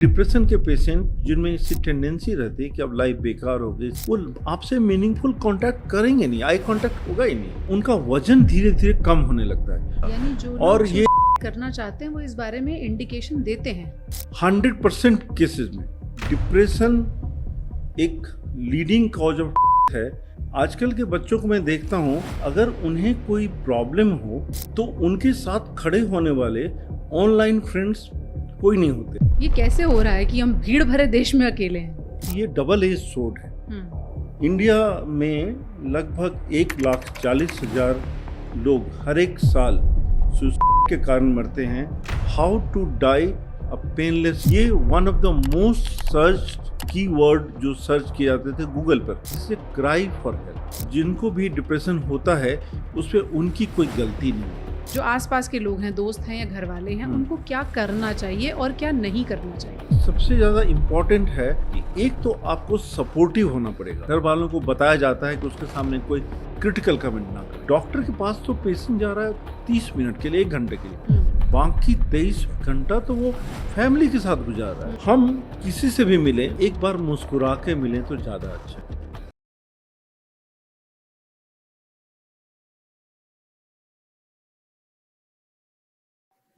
Depression के patient जिनमें इसकी टेंडेंसी रहती है कि अब लाइफ बेकार हो गई, वो आपसे मीनिंगफुल कांटेक्ट करेंगे नहीं, आई कांटेक्ट होगा ही नहीं, उनका वजन धीरे धीरे कम होने लगता है। यानी जो और लोग ये करना चाहते हैं वो इस बारे में इंडिकेशन देते हैं। 100% केसेस में डिप्रेशन एक लीडिंग कॉज ऑफ है। आजकल के बच्चों को मैं देखता हूँ, अगर उन्हें कोई प्रॉब्लम हो तो उनके साथ खड़े होने वाले ऑनलाइन फ्रेंड्स कोई नहीं होते। ये कैसे हो रहा है कि हम भीड़ भरे देश में अकेले हैं? ये डबल एज सोर्ड है। इंडिया में लगभग 1,40,000 लोग हर एक साल सुसाइड के कारण मरते हैं। How to die a painless, ये one of the most search keyword जो सर्च किए जाते थे गूगल पर। इससे क्राई फॉर हेल्प। जिनको भी डिप्रेशन होता है उस पर उनकी कोई गलती नहीं है। जो आसपास के लोग हैं, दोस्त हैं या घर वाले हैं, उनको क्या करना चाहिए और क्या नहीं करना चाहिए? सबसे ज़्यादा इम्पोर्टेंट है कि एक तो आपको सपोर्टिव होना पड़ेगा। घर वालों को बताया जाता है कि उसके सामने कोई क्रिटिकल कमेंट ना करे। डॉक्टर के पास तो पेशेंट जा रहा है 30 मिनट के लिए, 1 घंटे के लिए, बाकी 23 घंटा तो वो फैमिली के साथ गुजार रहा है। हम किसी से भी मिले, एक बार मुस्कुरा के मिलें तो ज़्यादा अच्छा है।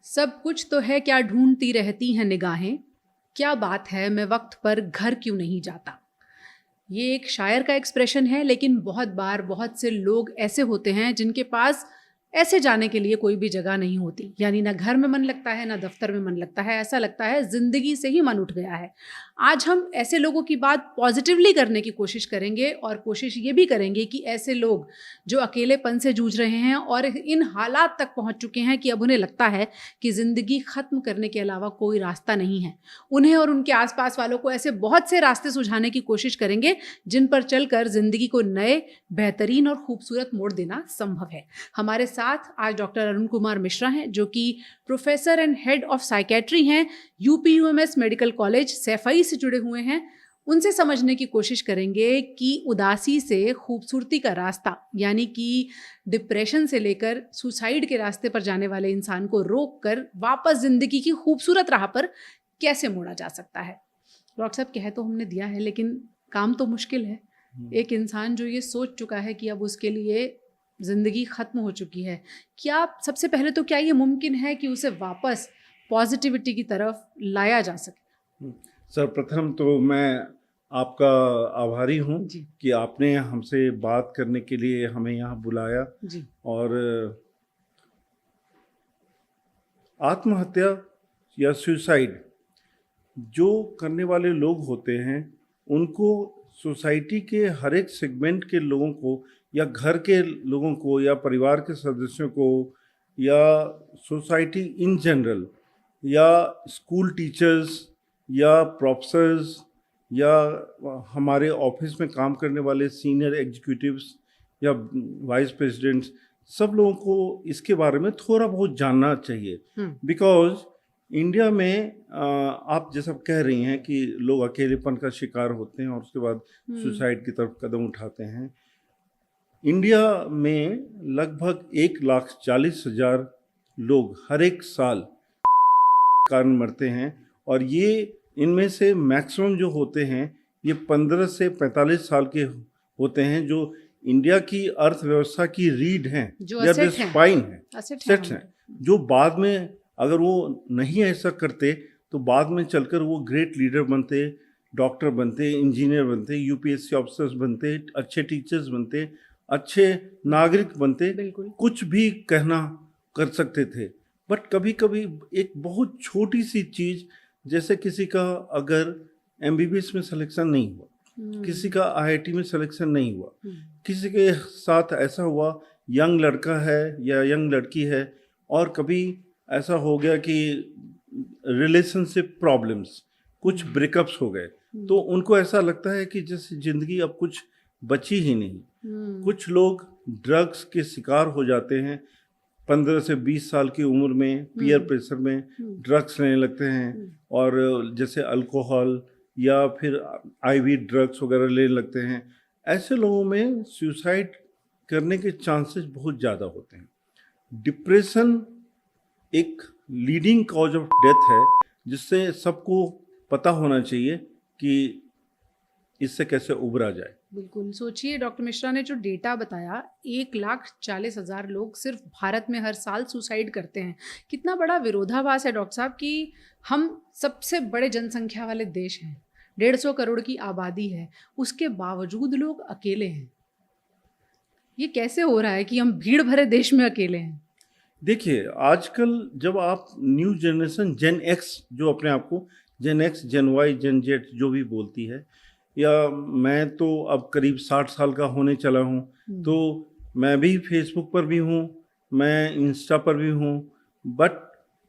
सब कुछ तो है, क्या ढूंढती रहती हैं निगाहें, क्या बात है मैं वक्त पर घर क्यों नहीं जाता। ये एक शायर का एक्सप्रेशन है, लेकिन बहुत बार बहुत से लोग ऐसे होते हैं जिनके पास ऐसे जाने के लिए कोई भी जगह नहीं होती। यानी ना घर में मन लगता है, ना दफ्तर में मन लगता है। ऐसा लगता है जिंदगी से ही मन उठ गया है। आज हम ऐसे लोगों की बात पॉजिटिवली करने की कोशिश करेंगे और कोशिश ये भी करेंगे कि ऐसे लोग जो अकेलेपन से जूझ रहे हैं और इन हालात तक पहुंच चुके हैं कि अब उन्हें लगता है कि ज़िंदगी ख़त्म करने के अलावा कोई रास्ता नहीं है, उन्हें और उनके आसपास वालों को ऐसे बहुत से रास्ते सुझाने की कोशिश करेंगे जिन पर चलकर ज़िंदगी को नए, बेहतरीन और खूबसूरत मोड़ देना संभव है। हमारे साथ आज डॉक्टर अरुण कुमार मिश्रा हैं, जो कि professor and head of psychiatry हैं, यूपीयूएमएस मेडिकल कॉलेज सैफई से जुड़े हुए हैं। उनसे समझने की कोशिश करेंगे कि उदासी से खूबसूरती का रास्ता, यानी कि डिप्रेशन से लेकर सुसाइड के रास्ते पर जाने वाले इंसान को रोक कर वापस जिंदगी की खूबसूरत राह पर कैसे मोड़ा जा सकता है। डॉक्टर साहब, कह तो हमने दिया है, लेकिन काम तो मुश्किल है। एक इंसान जो ये सोच चुका है कि अब उसके लिए ज़िंदगी ख़त्म हो चुकी है, क्या सबसे पहले तो क्या ये मुमकिन है कि उसे वापस पॉजिटिविटी की तरफ लाया जा सके? सर्वप्रथम तो मैं आपका आभारी हूँ कि आपने हमसे बात करने के लिए हमें यहाँ बुलाया जी। और आत्महत्या या सुसाइड जो करने वाले लोग होते हैं, उनको सोसाइटी के हर एक सेगमेंट के लोगों को या घर के लोगों को या परिवार के सदस्यों को या सोसाइटी इन जनरल या स्कूल टीचर्स या प्रोफेसर्स या हमारे ऑफिस में काम करने वाले सीनियर एग्जीक्यूटिव्स या वाइस प्रेसिडेंट्स, सब लोगों को इसके बारे में थोड़ा बहुत जानना चाहिए। बिकॉज इंडिया में आप जैसा कह रही हैं कि लोग अकेलेपन का शिकार होते हैं और उसके बाद सुसाइड की तरफ कदम उठाते हैं। इंडिया में लगभग 1,40,000 लोग हर एक साल कारण मरते हैं और ये इनमें से मैक्सिमम जो होते हैं ये 15 से 45 साल के होते हैं, जो इंडिया की अर्थव्यवस्था की रीढ़ हैं, या स्पाइन है, सेट हैं, जो बाद में अगर वो नहीं ऐसा करते तो बाद में चलकर वो ग्रेट लीडर बनते, डॉक्टर बनते, इंजीनियर बनते, यूपीएससी ऑफिसर्स बनते, अच्छे टीचर्स बनते, अच्छे नागरिक बनते, कुछ भी कहना कर सकते थे। बट कभी कभी एक बहुत छोटी सी चीज़, जैसे किसी का अगर एमबीबीएस में सिलेक्शन नहीं हुआ, किसी का आईआईटी में सिलेक्शन नहीं हुआ, किसी के साथ ऐसा हुआ, यंग लड़का है या यंग लड़की है, और कभी ऐसा हो गया कि रिलेशनशिप प्रॉब्लम्स, कुछ ब्रेकअप्स हो गए, तो उनको ऐसा लगता है कि जैसे ज़िंदगी अब कुछ बची ही नहीं। कुछ लोग ड्रग्स के शिकार हो जाते हैं, 15 से 20 साल की उम्र में पीयर प्रेशर में ड्रग्स लेने लगते हैं, और जैसे अल्कोहल या फिर आईवी ड्रग्स वगैरह लेने लगते हैं। ऐसे लोगों में सुसाइड करने के चांसेस बहुत ज़्यादा होते हैं। डिप्रेशन एक लीडिंग कॉज ऑफ डेथ है, जिससे सबको पता होना चाहिए कि इससे कैसे उबरा जाए। बिल्कुल, सोचिए डॉक्टर मिश्रा ने जो डेटा बताया, 1,40,000 लोग सिर्फ भारत में हर साल सुसाइड करते हैं। कितना बड़ा विरोधाभास है डॉक्टर साहब कि हम सबसे बड़े जनसंख्या वाले देश हैं, 150 करोड़ की आबादी है, उसके बावजूद लोग अकेले हैं। ये कैसे हो रहा है कि हम भीड़ भरे देश में अकेले हैं? देखिए, आजकल जब आप न्यू जनरेशन जेन एक्स, जो अपने आप को जेन एक्स, जेन वाई, जेन जेड जो भी बोलती है, या मैं तो अब करीब 60 साल का होने चला हूँ, तो मैं भी फेसबुक पर भी हूँ, मैं इंस्टा पर भी हूँ। बट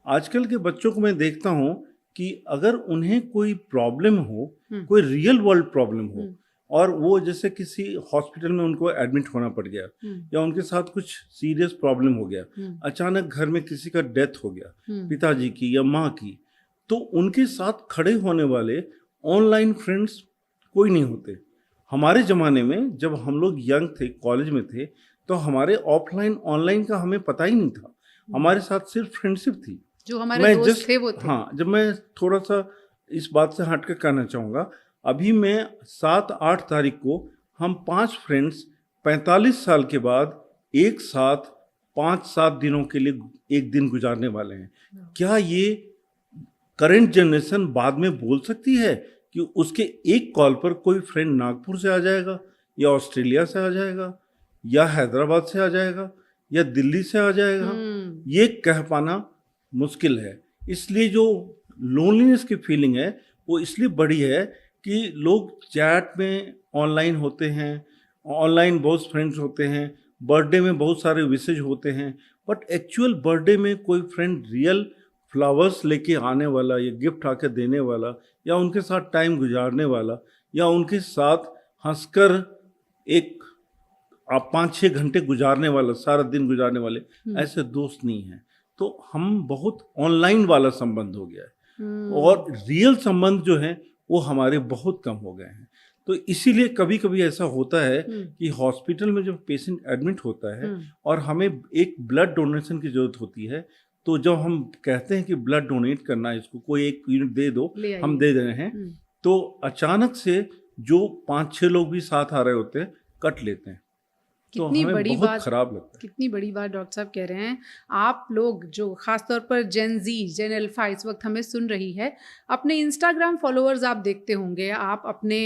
आजकल के बच्चों को मैं देखता हूँ कि अगर उन्हें कोई प्रॉब्लम हो, कोई रियल वर्ल्ड प्रॉब्लम हो, और वो जैसे किसी हॉस्पिटल में उनको एडमिट होना पड़ गया, या उनके साथ कुछ सीरियस प्रॉब्लम हो गया, अचानक घर में किसी का डेथ हो गया, पिताजी की या माँ की, तो उनके साथ खड़े होने वाले ऑनलाइन फ्रेंड्स कोई नहीं होते। हमारे ज़माने में जब हम लोग यंग थे, कॉलेज में थे, तो हमारे ऑफलाइन ऑनलाइन का हमें पता ही नहीं था। हमारे साथ सिर्फ फ्रेंडशिप थी। जो हमारे दोस्त थे वो थे। हाँ, जब मैं थोड़ा सा इस बात से हट कर कहना चाहूँगा, अभी मैं 7-8 तारीख को हम 5 फ्रेंड्स 45 साल के बाद एक साथ 5-7 दिनों के लिए एक दिन गुजारने वाले हैं। क्या ये करंट जनरेशन बाद में बोल सकती है कि उसके एक कॉल पर कोई फ्रेंड नागपुर से आ जाएगा, या ऑस्ट्रेलिया से आ जाएगा, या हैदराबाद से आ जाएगा, या दिल्ली से आ जाएगा? ये कह पाना मुश्किल है। इसलिए जो लोनलीनेस की फीलिंग है वो इसलिए बढ़ी है कि लोग चैट में ऑनलाइन होते हैं, ऑनलाइन बहुत फ्रेंड्स होते हैं, बर्थडे में बहुत सारे विशेज होते हैं, बट एक्चुअल बर्थडे में कोई फ्रेंड रियल फ्लावर्स लेके आने वाला, या गिफ्ट आके देने वाला, या उनके साथ टाइम गुजारने वाला, या उनके साथ हंसकर एक आप 5-6 घंटे गुजारने वाला, सारा दिन गुजारने वाले, ऐसे दोस्त नहीं हैं। तो हम बहुत ऑनलाइन वाला संबंध हो गया है, और रियल संबंध जो है वो हमारे बहुत कम हो गए हैं। तो इसीलिए कभी कभी ऐसा होता है कि हॉस्पिटल में जब पेशेंट एडमिट होता है और हमें एक ब्लड डोनेशन की ज़रूरत होती है, तो जब हम कहते हैं कि ब्लड डोनेट करना है, इसको कोई एक यूनिट दे दो, हम दे रहे हैं, तो अचानक से जो 5-6 लोग भी साथ आ रहे होते हैं कट लेते हैं। तो हमें बहुत खराब लगता है। कितनी बड़ी बात डॉक्टर साहब कह रहे हैं। आप लोग जो खासतौर पर जेन जी, जेन अल्फा इस वक्त हमें सुन रही है, अपने इंस्टाग्राम फॉलोअर्स आप देखते होंगे, आप अपने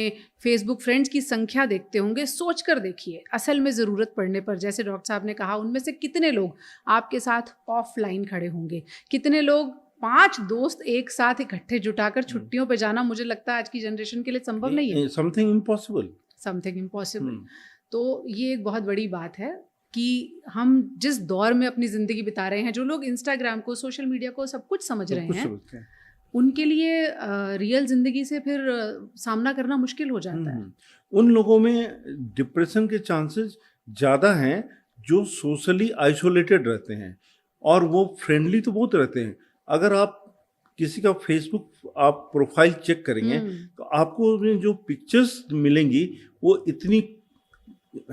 फेसबुक फ्रेंड्स की संख्या देखते होंगे, सोच कर देखिए असल में ज़रूरत पड़ने पर, जैसे डॉक्टर साहब ने कहा, उनमें से कितने लोग आपके साथ ऑफलाइन खड़े होंगे, कितने लोग 5 दोस्त एक साथ इकट्ठे जुटाकर छुट्टियों पे जाना, मुझे लगता है आज की जनरेशन के लिए संभव नहीं है। Something impossible. तो ये एक बहुत बड़ी बात है कि हम जिस दौर में अपनी ज़िंदगी बिता रहे हैं, जो लोग इंस्टाग्राम को, सोशल मीडिया को सब कुछ समझ रहे हैं, उनके लिए रियल ज़िंदगी से फिर सामना करना मुश्किल हो जाता है। उन लोगों में डिप्रेशन के चांसेस ज़्यादा हैं जो सोशली आइसोलेटेड रहते हैं, और वो फ्रेंडली तो बहुत रहते हैं। अगर आप किसी का फेसबुक आप प्रोफाइल चेक करेंगे तो आपको उसमें जो पिक्चर्स मिलेंगी वो इतनी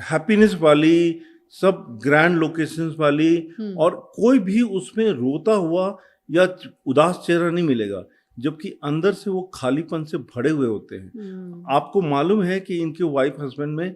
हैप्पीनेस वाली, सब ग्रैंड लोकेशंस वाली, और कोई भी उसमें रोता हुआ या उदास चेहरा नहीं मिलेगा, जबकि अंदर से वो खालीपन से भरे हुए होते हैं। आपको मालूम है कि इनके वाइफ हस्बैंड में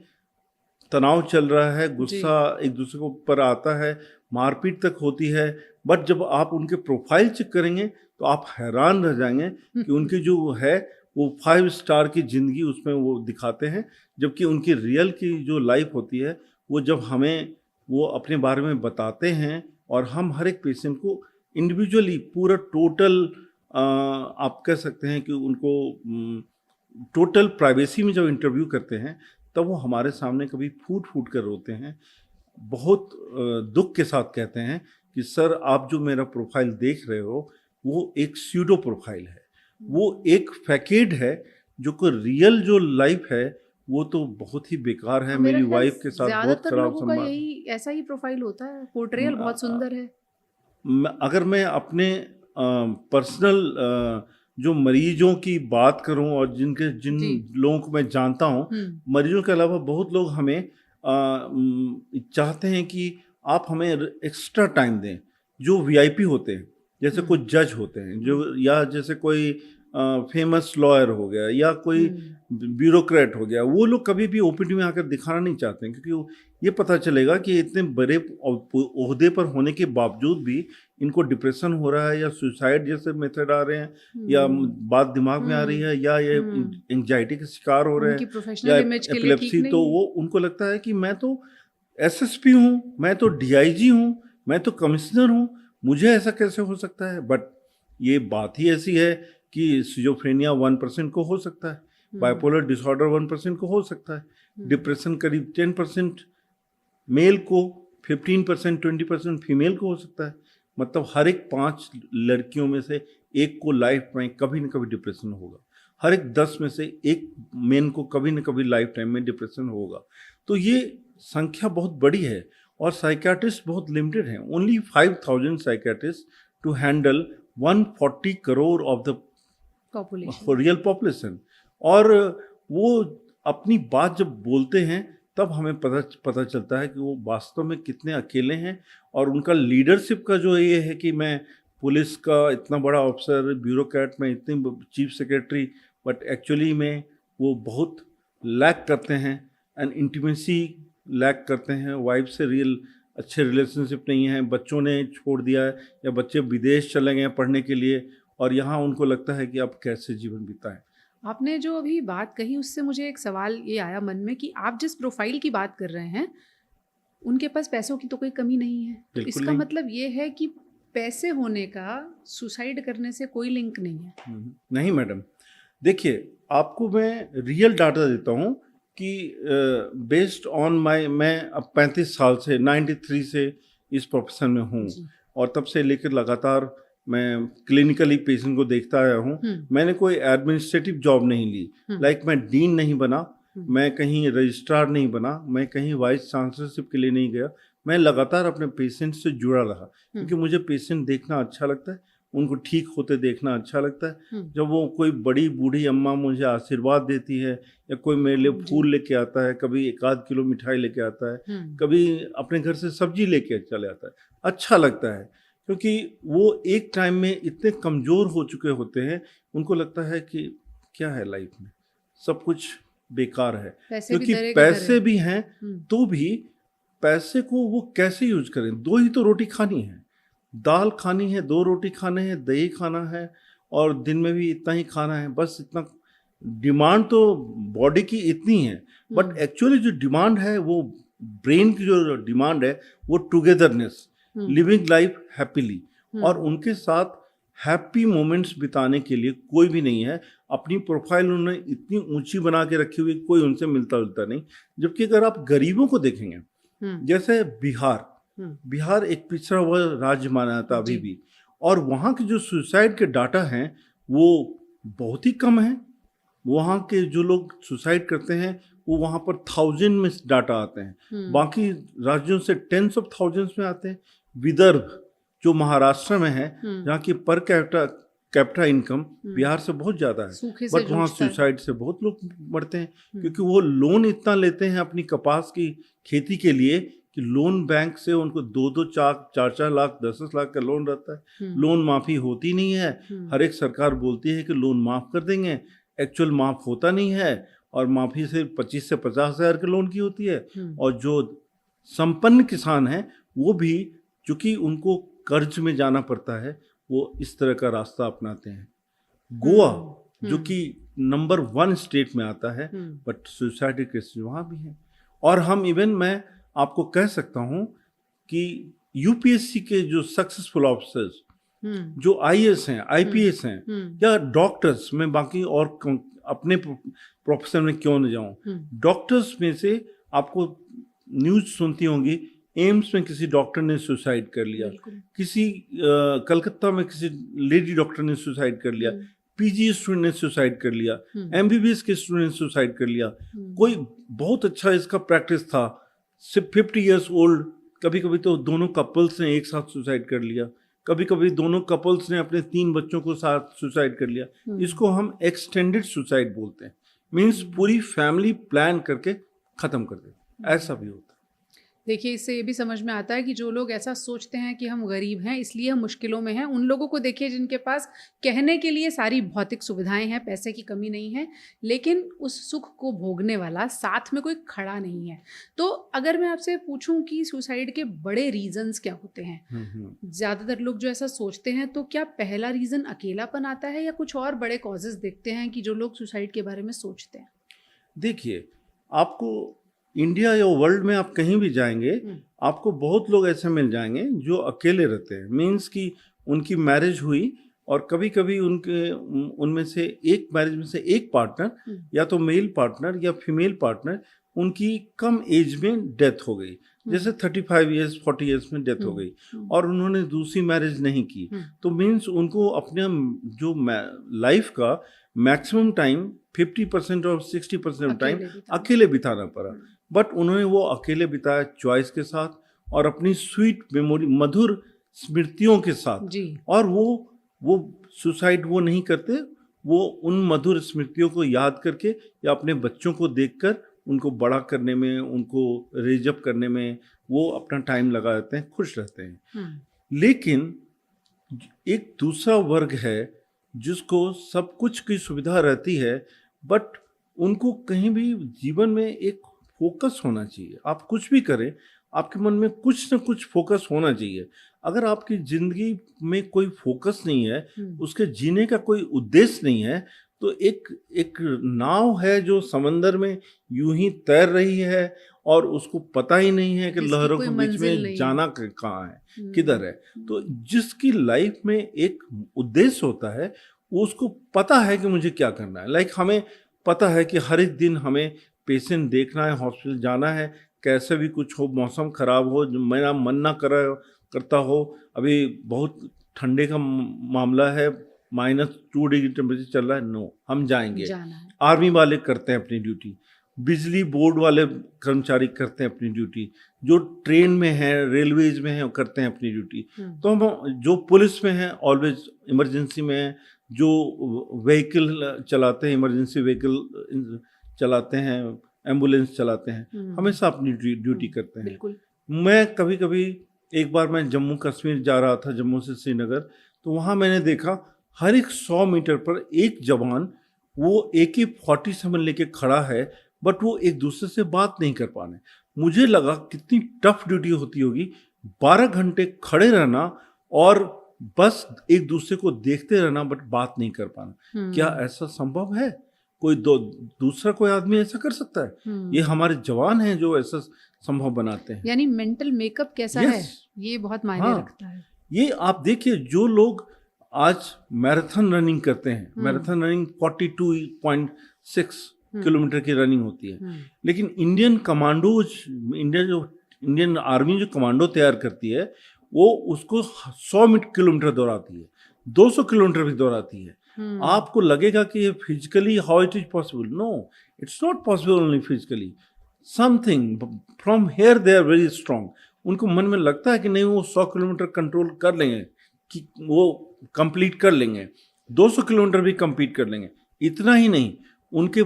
तनाव चल रहा है, गुस्सा एक दूसरे के ऊपर आता है, मारपीट तक होती है, बट जब आप उनके प्रोफाइल चेक करेंगे तो आप हैरान रह जाएंगे कि उनकी जो है वो 5 स्टार की ज़िंदगी उसमें वो दिखाते हैं, जबकि उनकी रियल की जो लाइफ होती है वो जब हमें वो अपने बारे में बताते हैं, और हम हर एक पेशेंट को इंडिविजुअली पूरा टोटल आप कह सकते हैं कि उनको टोटल प्राइवेसी में जब इंटरव्यू करते हैं, तब वो हमारे सामने कभी फूट फूट कर रोते हैं, बहुत दुख के साथ कहते हैं कि सर आप जो मेरा प्रोफाइल देख रहे हो वो एक स्यूडो प्रोफाइल है, वो एक फैकेड है, जो कि रियल जो लाइफ है वो तो बहुत ही बेकार है। मेरी वाइफ के साथ बहुत खराब संबंध, यही ऐसा ही प्रोफाइल होता है, पोर्ट्रेयल बहुत सुंदर है। अगर मैं अपने पर्सनल जो मरीजों की बात करूं, और जिन लोगों को मैं जानता हूं, मरीजों के अलावा बहुत लोग हमें चाहते हैं कि आप हमें एक्स्ट्रा टाइम दें। जो वीआईपी होते हैं, जैसे कुछ जज होते हैं, जो या जैसे कोई फेमस लॉयर हो गया या कोई ब्यूरोक्रेट हो गया, वो लोग कभी भी ओपीडी में आकर दिखाना नहीं चाहते हैं, क्योंकि ये पता चलेगा कि इतने बड़े ओहदे पर होने के बावजूद भी इनको डिप्रेशन हो रहा है या सुसाइड जैसे मेथड आ रहे हैं या बात दिमाग में आ रही है या ये एंजाइटी के शिकार हो रहे हैं या एपिलेप्सी, तो वो उनको लगता है कि मैं तो एसएसपी हूँ, मैं तो डीआईजी हूँ, मैं तो कमिश्नर हूँ, मुझे ऐसा कैसे हो सकता है। बट ये बात ही ऐसी है कि सिजोफ्रेनिया 1% को हो सकता है, बाइपोलर डिसऑर्डर 1% को हो सकता है, डिप्रेशन करीब 10% मेल को, 15% 20% फीमेल को हो सकता है। मतलब हर एक 5 लड़कियों में से एक को लाइफ में कभी न कभी डिप्रेशन होगा, हर एक 10 में से एक मेन को कभी न कभी लाइफ टाइम में डिप्रेशन होगा। तो ये संख्या बहुत बड़ी है और साइकियाट्रिस्ट बहुत लिमिटेड हैं। Only 5000 psychiatrist to handle 140 crore of the real population. और वो अपनी बात जब बोलते हैं तब हमें पता चलता है कि वो वास्तव में कितने अकेले हैं। और उनका लीडरशिप का जो ये है कि मैं पुलिस का इतना बड़ा ऑफिसर, ब्यूरोक्रेट में इतनी चीफ सेक्रेटरी, बट एक्चुअली में वो बहुत लैक करते हैं एंड इंटीमेसी लैक करते हैं, वाइफ से रियल अच्छे रिलेशनशिप नहीं है, बच्चों ने छोड़ दिया है या बच्चे विदेश चले गए पढ़ने के लिए और यहाँ उनको लगता है कि अब कैसे जीवन बिताएं। आपने जो अभी बात कही उससे मुझे एक सवाल ये आया मन में कि आप जिस प्रोफाइल की बात कर रहे हैं उनके पास पैसों की तो कोई कमी नहीं है, तो इसका नहीं। मतलब ये है कि पैसे होने का सुसाइड करने से कोई लिंक नहीं है। नहीं मैडम, देखिए आपको मैं रियल डाटा देता हूँ कि बेस्ड ऑन मैं अब 35 साल से 93 से इस प्रोफेशन में हूँ और तब से लेकर लगातार मैं क्लिनिकली पेशेंट को देखता आया हूँ। मैंने कोई एडमिनिस्ट्रेटिव जॉब नहीं ली, लाइक मैं डीन नहीं बना, मैं कहीं रजिस्ट्रार नहीं बना, मैं कहीं वाइस चांसलरशिप के लिए नहीं गया। मैं लगातार अपने पेशेंट से जुड़ा रहा क्योंकि मुझे पेशेंट देखना अच्छा लगता है, उनको ठीक होते देखना अच्छा लगता है। जब वो कोई बड़ी बूढ़ी अम्मा मुझे आशीर्वाद देती है या कोई मेरे लिए फूल लेके आता है, कभी 1-8 किलो मिठाई लेके आता है, कभी अपने घर से सब्जी लेके चले आता है, अच्छा लगता है। क्योंकि वो एक टाइम में इतने कमज़ोर हो चुके होते हैं, उनको लगता है कि क्या है लाइफ में, सब कुछ बेकार है। क्योंकि पैसे भी हैं तो भी पैसे को वो कैसे यूज करें। 2 ही तो रोटी खानी है, दाल खानी है, 2 रोटी खाने हैं, दही खाना है और दिन में भी इतना ही खाना है, बस इतना। डिमांड तो बॉडी की इतनी है, बट एक्चुअली जो डिमांड है वो ब्रेन की जो डिमांड है वो टुगेदरनेस, लिविंग लाइफ हैप्पीली, और उनके साथ हैप्पी मोमेंट्स बिताने के लिए कोई भी नहीं है। अपनी प्रोफाइल उन्होंने इतनी ऊंची बना के रखी हुई, कोई उनसे मिलता जुलता नहीं। जबकि अगर आप गरीबों को देखेंगे, जैसे बिहार एक पिछड़ा हुआ राज्य माना जाता अभी भी, और वहाँ के जो सुसाइड के डाटा हैं वो बहुत ही कम है। वहाँ के जो लोग सुसाइड करते हैं वो वहाँ पर 1000 में डाटा आते हैं, बाकी राज्यों से 10s of thousands में आते हैं। विदर्भ जो महाराष्ट्र में है, जहाँ की पर कैपिटा इनकम बिहार से बहुत ज़्यादा है, बट वहाँ सुसाइड से बहुत लोग मरते हैं क्योंकि वो लोन इतना लेते हैं अपनी कपास की खेती के लिए कि लोन बैंक से उनको 2-2, 4-4 लाख, 10-10 लाख का लोन रहता है। लोन माफ़ी होती नहीं है। हर एक सरकार बोलती है कि लोन माफ़ कर देंगे, एक्चुअल माफ़ होता नहीं है और माफ़ी से 25 से 50 हज़ार के लोन की होती है। और जो संपन्न किसान हैं वो भी, चूँकि उनको कर्ज में जाना पड़ता है, वो इस तरह का रास्ता अपनाते हैं। गोवा जो कि नंबर 1 स्टेट में आता है, बट सुसाइड केसेस वहाँ भी हैं। और हम मैं आपको कह सकता हूँ कि यूपीएससी के जो सक्सेसफुल ऑफिसर्स, जो आईएएस हैं, आईपीएस हैं या डॉक्टर्स, मैं बाकी और अपने प्रोफेशन में क्यों न जाऊँ, डॉक्टर्स में से आपको न्यूज़ सुनती होंगी, एम्स में किसी डॉक्टर ने सुसाइड कर लिया, किसी कलकत्ता में किसी लेडी डॉक्टर ने सुसाइड कर लिया, पीजी स्टूडेंट ने सुसाइड कर लिया, एमबीबीएस के स्टूडेंट ने सुसाइड कर लिया। कोई बहुत अच्छा इसका प्रैक्टिस था, सिर्फ 50 years ओल्ड, कभी कभी तो दोनों कपल्स ने एक साथ सुसाइड कर लिया, कभी कभी दोनों कपल्स ने अपने 3 बच्चों को साथ सुसाइड कर लिया। इसको हम एक्सटेंडेड सुसाइड बोलते हैं, मीन्स पूरी फैमिली प्लान करके ख़त्म कर दे, ऐसा भी होता है। देखिए, इससे ये भी समझ में आता है कि जो लोग ऐसा सोचते हैं कि हम गरीब हैं इसलिए हम मुश्किलों में हैं, उन लोगों को देखिए जिनके पास कहने के लिए सारी भौतिक सुविधाएं हैं, पैसे की कमी नहीं है, लेकिन उस सुख को भोगने वाला साथ में कोई खड़ा नहीं है। तो अगर मैं आपसे पूछूं कि सुसाइड के बड़े रीजंस क्या होते हैं, ज़्यादातर लोग जो ऐसा सोचते हैं, तो क्या पहला रीज़न अकेलापन आता है या कुछ और बड़े कॉजेज़ देखते हैं कि जो लोग सुसाइड के बारे में सोचते हैं? देखिए, आपको इंडिया या वर्ल्ड में आप कहीं भी जाएंगे, आपको बहुत लोग ऐसे मिल जाएंगे जो अकेले रहते हैं। मीन्स कि उनकी मैरिज हुई और कभी कभी उनमें से एक मैरिज में से एक पार्टनर, या तो मेल पार्टनर या फीमेल पार्टनर, उनकी कम एज में डेथ हो गई, जैसे 35 ईयर्स 40 ईयर्स में डेथ हो गई, और उन्होंने दूसरी मैरिज नहीं की। तो मीन्स उनको अपने जो लाइफ का मैक्सिमम टाइम 50% और 60% टाइम अकेले बिताना पड़ा। बट उन्होंने वो अकेले बिताया चॉइस के साथ और अपनी स्वीट मेमोरी, मधुर स्मृतियों के साथ जी। और वो सुसाइड वो नहीं करते, वो उन मधुर स्मृतियों को याद करके या अपने बच्चों को देखकर उनको बड़ा करने में, उनको रेजअप करने में वो अपना टाइम लगा देते हैं, खुश रहते हैं। लेकिन एक दूसरा वर्ग है जिसको सब कुछ की सुविधा रहती है, बट उनको कहीं भी जीवन में एक फोकस होना चाहिए। आप कुछ भी करें, आपके मन में कुछ ना कुछ फोकस होना चाहिए। अगर आपकी जिंदगी में कोई फोकस नहीं है, उसके जीने का कोई उद्देश्य नहीं है, तो एक नाव है जो समंदर में यूं ही तैर रही है और उसको पता ही नहीं है कि लहरों के बीच में जाना कहाँ है, किधर है। तो जिसकी लाइफ में एक उद्देश्य होता है, वो उसको पता है कि मुझे क्या करना है। लाइक हमें पता है कि हर एक दिन हमें पेशेंट देखना है, हॉस्पिटल जाना है, कैसे भी कुछ हो, मौसम खराब हो, मेरा मन ना करता हो, अभी बहुत ठंडे का मामला है, -2 डिग्री टेम्परेचर चल रहा है, नो, हम जाएंगे। आर्मी वाले करते हैं अपनी ड्यूटी, बिजली बोर्ड वाले कर्मचारी करते हैं अपनी ड्यूटी, जो ट्रेन में है, रेलवेज में है, करते हैं अपनी ड्यूटी। तो हम जो पुलिस में है, ऑलवेज इमरजेंसी में है, जो व्हीकल चलाते हैं, इमरजेंसी व्हीकल चलाते हैं, एम्बुलेंस चलाते हैं, हमेशा अपनी ड्यूटी करते हैं। मैं कभी कभी, एक बार मैं जम्मू कश्मीर जा रहा था, जम्मू से श्रीनगर, तो वहाँ मैंने देखा हर एक 100 मीटर पर एक जवान वो AK-47 लेके खड़ा है, बट वो एक दूसरे से बात नहीं कर पा रहे। मुझे लगा कितनी टफ ड्यूटी होती होगी, 12 घंटे खड़े रहना और बस एक दूसरे को देखते रहना, बट बात नहीं कर पाना। क्या ऐसा संभव है? कोई दूसरा कोई आदमी ऐसा कर सकता है? ये हमारे जवान हैं जो ऐसा संभव बनाते हैं। यानी मेंटल मेकअप कैसा है, ये बहुत मायने रखता है। ये आप देखिए, जो लोग आज मैराथन रनिंग करते हैं, मैराथन रनिंग 42.6 किलोमीटर की रनिंग होती है, लेकिन इंडियन आर्मी जो कमांडो तैयार करती है, वो उसको 100 किलोमीटर दौड़ाती है, 200 किलोमीटर भी दौड़ाती है। आपको लगेगा कि ये physically how it is possible? No, it's not possible only physically, something from here they are very strong. उनको मन में लगता है कि नहीं, वो 100 किलोमीटर कंट्रोल कर लेंगे, कि वो कंप्लीट कर लेंगे, 200 किलोमीटर भी कंप्लीट कर लेंगे। इतना ही नहीं, उनके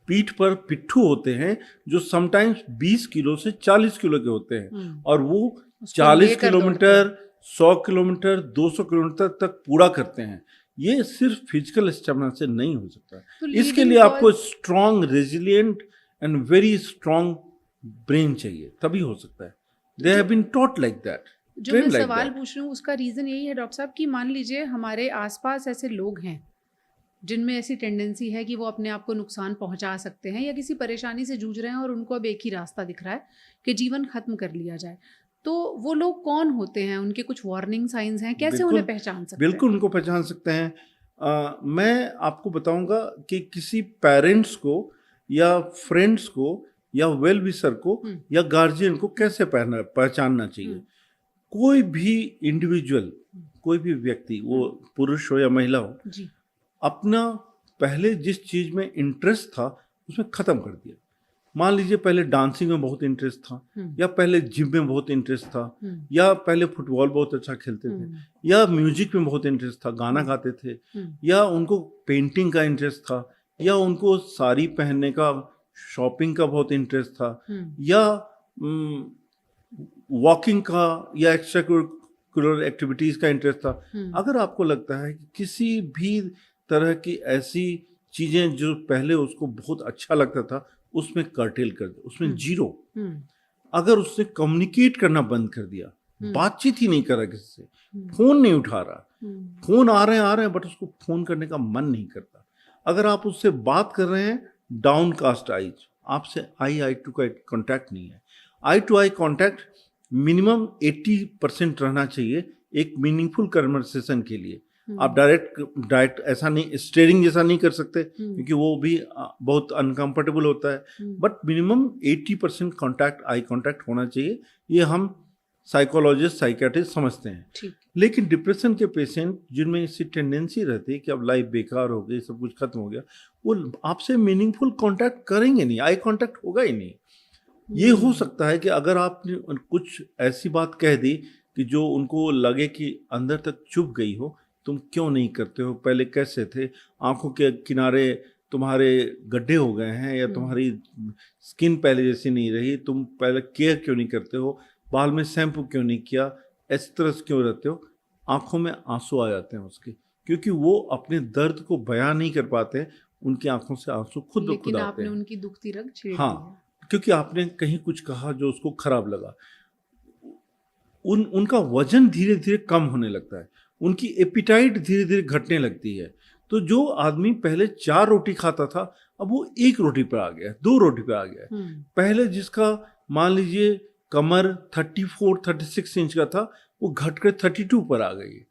पीठ पर पिट्ठू होते हैं जो समटाइम्स 20 किलो से 40 किलो के होते हैं, और वो 40 किलोमीटर, 100 किलोमीटर, 200 किलोमीटर तक पूरा करते हैं। ये सिर्फ फिजिकल स्टेमिना से नहीं हो सकता। तो इसके लिए आपको strong, resilient and very strong brain चाहिए, तभी हो सकता है। They have been taught like that. जो मैं सवाल पूछ रही हूँ उसका रीजन यही है डॉक्टर साहब, कि मान लीजिए हमारे आसपास ऐसे लोग हैं जिनमें ऐसी टेंडेंसी है कि वो अपने आप को नुकसान पहुंचा सकते हैं या किसी परेशानी से जूझ रहे हैं और उनको अब एक ही रास्ता दिख रहा है कि जीवन खत्म कर लिया जाए, तो वो लोग कौन होते हैं? उनके कुछ वार्निंग साइंस हैं, कैसे उन्हें पहचान सकते हैं? बिल्कुल उनको पहचान सकते हैं। मैं आपको बताऊंगा कि किसी पेरेंट्स को या फ्रेंड्स को या वेल विशर को या गार्जियन को कैसे पहचानना चाहिए। कोई भी इंडिविजुअल, कोई भी व्यक्ति, वो पुरुष हो या महिला हो, अपना पहले जिस चीज में इंटरेस्ट था उसमें खत्म कर दिया। मान लीजिए पहले डांसिंग में बहुत इंटरेस्ट था, या पहले जिम में बहुत इंटरेस्ट था, या पहले फुटबॉल बहुत अच्छा खेलते थे, या म्यूजिक में बहुत इंटरेस्ट था, गाना गाते थे, या उनको पेंटिंग का इंटरेस्ट था, या उनको साड़ी पहनने का, शॉपिंग का बहुत इंटरेस्ट था, या वॉकिंग का या एक्स्ट्रा करिकुलर एक्टिविटीज़ का इंटरेस्ट था, अगर आपको लगता है कि किसी भी तरह की ऐसी चीज़ें जो पहले उसको बहुत अच्छा लगता था उसमें कर्टेल कर दे, उसमें जीरो। अगर उसने कम्युनिकेट करना बंद कर दिया, बातचीत ही नहीं कर रहा किसी से, फोन नहीं उठा रहा, फोन आ रहे हैं बट उसको फोन करने का मन नहीं करता, अगर आप उससे बात कर रहे हैं डाउन कास्ट आईज, आपसे आई टू का कॉन्टैक्ट नहीं है। आई टू आई कॉन्टैक्ट मिनिमम 80% रहना चाहिए एक मीनिंगफुल कन्वर्सेशन के लिए। आप डायरेक्ट ऐसा नहीं, स्टेरिंग जैसा नहीं कर सकते क्योंकि वो भी बहुत अनकंफर्टेबल होता है, but minimum 80% contact, eye contact होना चाहिए। ये हम साइकोलॉजिस्ट, साइकियाट्रिस्ट समझते हैं। लेकिन डिप्रेशन के पेशेंट जिनमें इसकी टेंडेंसी रहती है कि अब लाइफ बेकार हो गई, सब कुछ खत्म हो गया, वो आपसे मीनिंगफुल कॉन्टैक्ट करेंगे नहीं, आई कॉन्टैक्ट होगा ही नहीं। ये हो सकता है कि अगर आपने कुछ ऐसी बात कह दी कि जो उनको लगे कि अंदर तक चुभ गई हो, तुम क्यों नहीं करते हो, पहले कैसे थे, आंखों के किनारे तुम्हारे गड्ढे हो गए हैं, या तुम्हारी स्किन पहले जैसी नहीं रही, तुम पहले केयर क्यों नहीं करते हो, बाल में शैम्पू क्यों नहीं किया, इस तरह से क्यों रहते हो, आंखों में आंसू आ जाते हैं उसके, क्योंकि वो अपने दर्द को बयान नहीं कर पाते, उनकी आंखों से आंसू खुद ब खुद आते हैं। आपने उनकी दुखती रग छेड़ दी। हाँ, क्योंकि आपने कहीं कुछ कहा जो उसको खराब लगा। उनका वजन धीरे धीरे कम होने लगता है, उनकी एपिटाइट धीरे धीरे घटने लगती है। तो जो आदमी पहले 4 रोटी खाता था, अब वो 1 रोटी पर आ गया, 2 रोटी पर आ गया। पहले जिसका मान लीजिए कमर 34-36 इंच का था, वो घट कर 32 पर आ गई।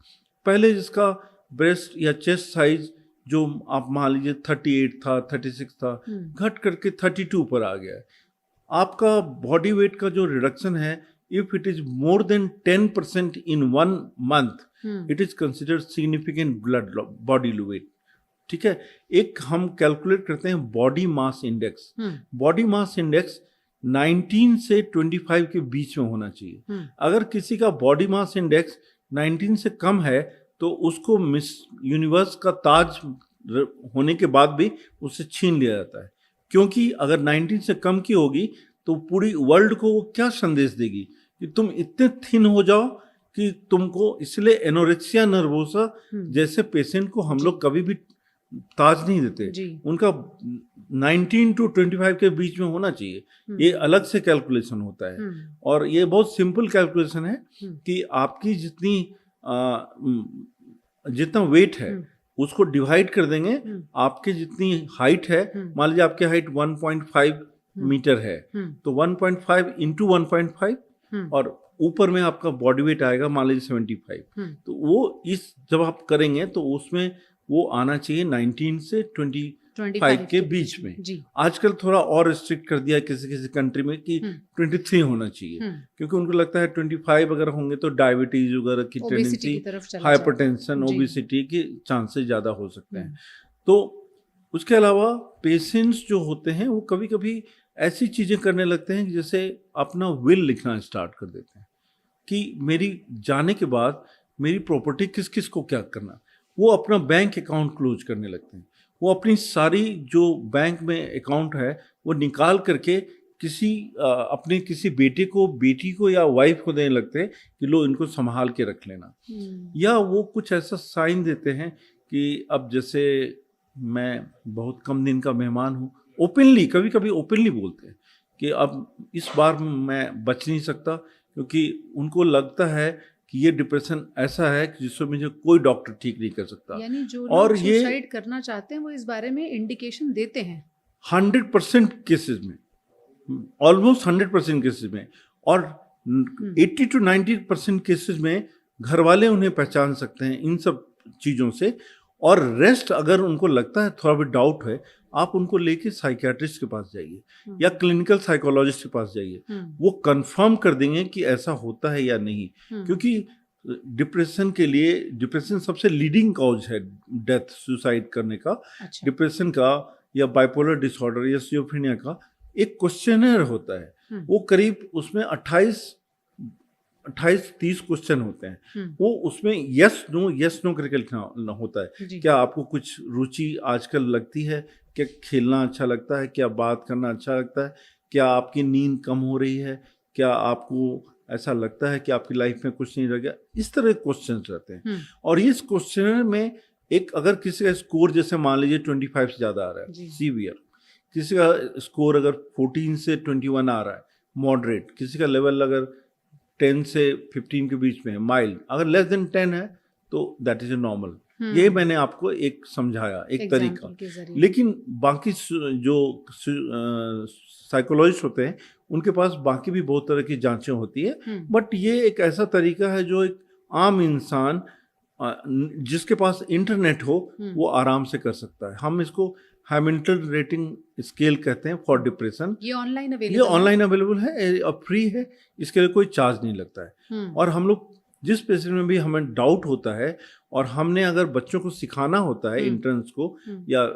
पहले जिसका ब्रेस्ट या चेस्ट साइज जो आप मान लीजिए 38 था, 36 था, घट करके 32 पर आ गया। आपका बॉडी वेट का जो रिडक्शन है, if it is more than 10% in 1 month, it is considered significant body weight। ठीक है, एक हम कैलकुलेट करते हैं body mass index. Body mass index 19 से 25 के बीच में होना चाहिए। अगर किसी का बॉडी मास इंडेक्स 19 से कम है तो उसको मिस यूनिवर्स का ताज होने के बाद भी उससे छीन लिया जाता है, क्योंकि अगर 19 से कम की होगी तो पूरी वर्ल्ड को वो क्या संदेश देगी कि तुम इतने थिन हो जाओ कि तुमको, इसलिए एनोरेक्सिया नर्वोसा जैसे पेशेंट को हम लोग कभी भी ताज नहीं देते, उनका 19 to 25 के बीच में होना चाहिए। ये अलग से कैलकुलेशन होता है, और ये बहुत सिंपल कैलकुलेशन है कि आपकी जितना वेट है उसको डिवाइड कर देंगे, आपके जितनी हाइट है, मान लीजिए आपकी हाइट 1.5 मीटर है, तो 1.5 इंटू 1.5 और ऊपर में आपका बॉडी वेट आएगा मान लीजिए 75। तो वो जब आप करेंगे तो उसमें वो आना चाहिए 19 से 25 के बीच में। आजकल थोड़ा और रिस्ट्रिक्ट कर दिया किसी किसी कंट्री में कि 23 होना चाहिए, क्योंकि उनको लगता है 25 अगर होंगे तो डायबिटीज वगैरह की टेंडेंसी, हाइपरटेंशन, ओबेसिटी के चांसेस ज़्यादा हो सकते हैं। तो उसके अलावा पेशेंट्स जो होते हैं वो कभी कभी ऐसी चीज़ें करने लगते हैं जैसे अपना विल लिखना स्टार्ट कर देते हैं कि मेरी जाने के बाद मेरी प्रॉपर्टी किस किस को क्या करना। वो अपना बैंक अकाउंट क्लोज करने लगते हैं, वो अपनी सारी जो बैंक में अकाउंट है वो निकाल करके अपने किसी बेटे को, बेटी को या वाइफ को देने लगते हैं कि लो इनको संभाल के रख लेना। या वो कुछ ऐसा साइन देते हैं कि अब जैसे मैं बहुत कम दिन का मेहमान हूँ, ओपनली, कभी कभी ओपनली बोलते हैं कि अब इस बार मैं बच नहीं सकता, क्योंकि उनको लगता है कि ये डिप्रेशन ऐसा है कि जिसमें मुझे कोई डॉक्टर ठीक नहीं कर सकता। यानी जो लोग सुसाइड करना चाहते हैं वो इस बारे में इंडिकेशन देते हैं 100% केसेस में, ऑलमोस्ट 100% केसेस में, और 80 to 90% केसेस में घर वाले उन्हें पहचान सकते हैं इन सब चीज़ों से। और रेस्ट अगर उनको लगता है, थोड़ा भी डाउट है, आप उनको लेके साइकियाट्रिस्ट के पास जाइए या क्लिनिकल साइकोलॉजिस्ट के पास जाइए, वो कंफर्म कर देंगे कि ऐसा होता है या नहीं। क्योंकि डिप्रेशन के लिए, डिप्रेशन सबसे लीडिंग कॉज है डेथ, सुसाइड करने का। अच्छा। डिप्रेशन का या बाइपोलर डिसऑर्डर या सिजोफ्रेनिया का एक क्वेश्चनर होता है, वो करीब उसमें 28-30 क्वेश्चन होते हैं। वो उसमें यस नो करके लिखना होता है। क्या आपको कुछ रुचि आजकल लगती है, क्या खेलना अच्छा लगता है, क्या बात करना अच्छा लगता है, क्या आपकी नींद कम हो रही है, क्या आपको ऐसा लगता है कि आपकी लाइफ में कुछ नहीं रह गया? इस तरह के क्वेश्चन रहते हैं। और इस क्वेश्चन में एक अगर किसी का स्कोर जैसे मान लीजिए 25 से ज़्यादा आ रहा है सीवियर, किसी का स्कोर अगर 14 से 21 आ रहा है मॉडरेट, किसी का लेवल अगर 10 से 15 के बीच में है माइल्ड, अगर लेस देन 10 है तो दैट इज ए नॉर्मल। ये मैंने आपको एक समझाया, एक तरीका। लेकिन बाकी जो साइकोलॉजिस्ट होते हैं उनके पास बाकी भी बहुत तरह की जांचें होती है, बट ये एक ऐसा तरीका है जो एक आम इंसान जिसके पास इंटरनेट हो वो आराम से कर सकता है। हम इसको हैमिल्टन रेटिंग स्केल कहते हैं फॉर डिप्रेशन। ये ऑनलाइन अवेलेबल है और फ्री है, इसके लिए कोई चार्ज नहीं लगता है। और हम लोग जिस पेशेंट में भी हमें डाउट होता है और हमने अगर बच्चों को सिखाना होता है, इंटर्न्स को या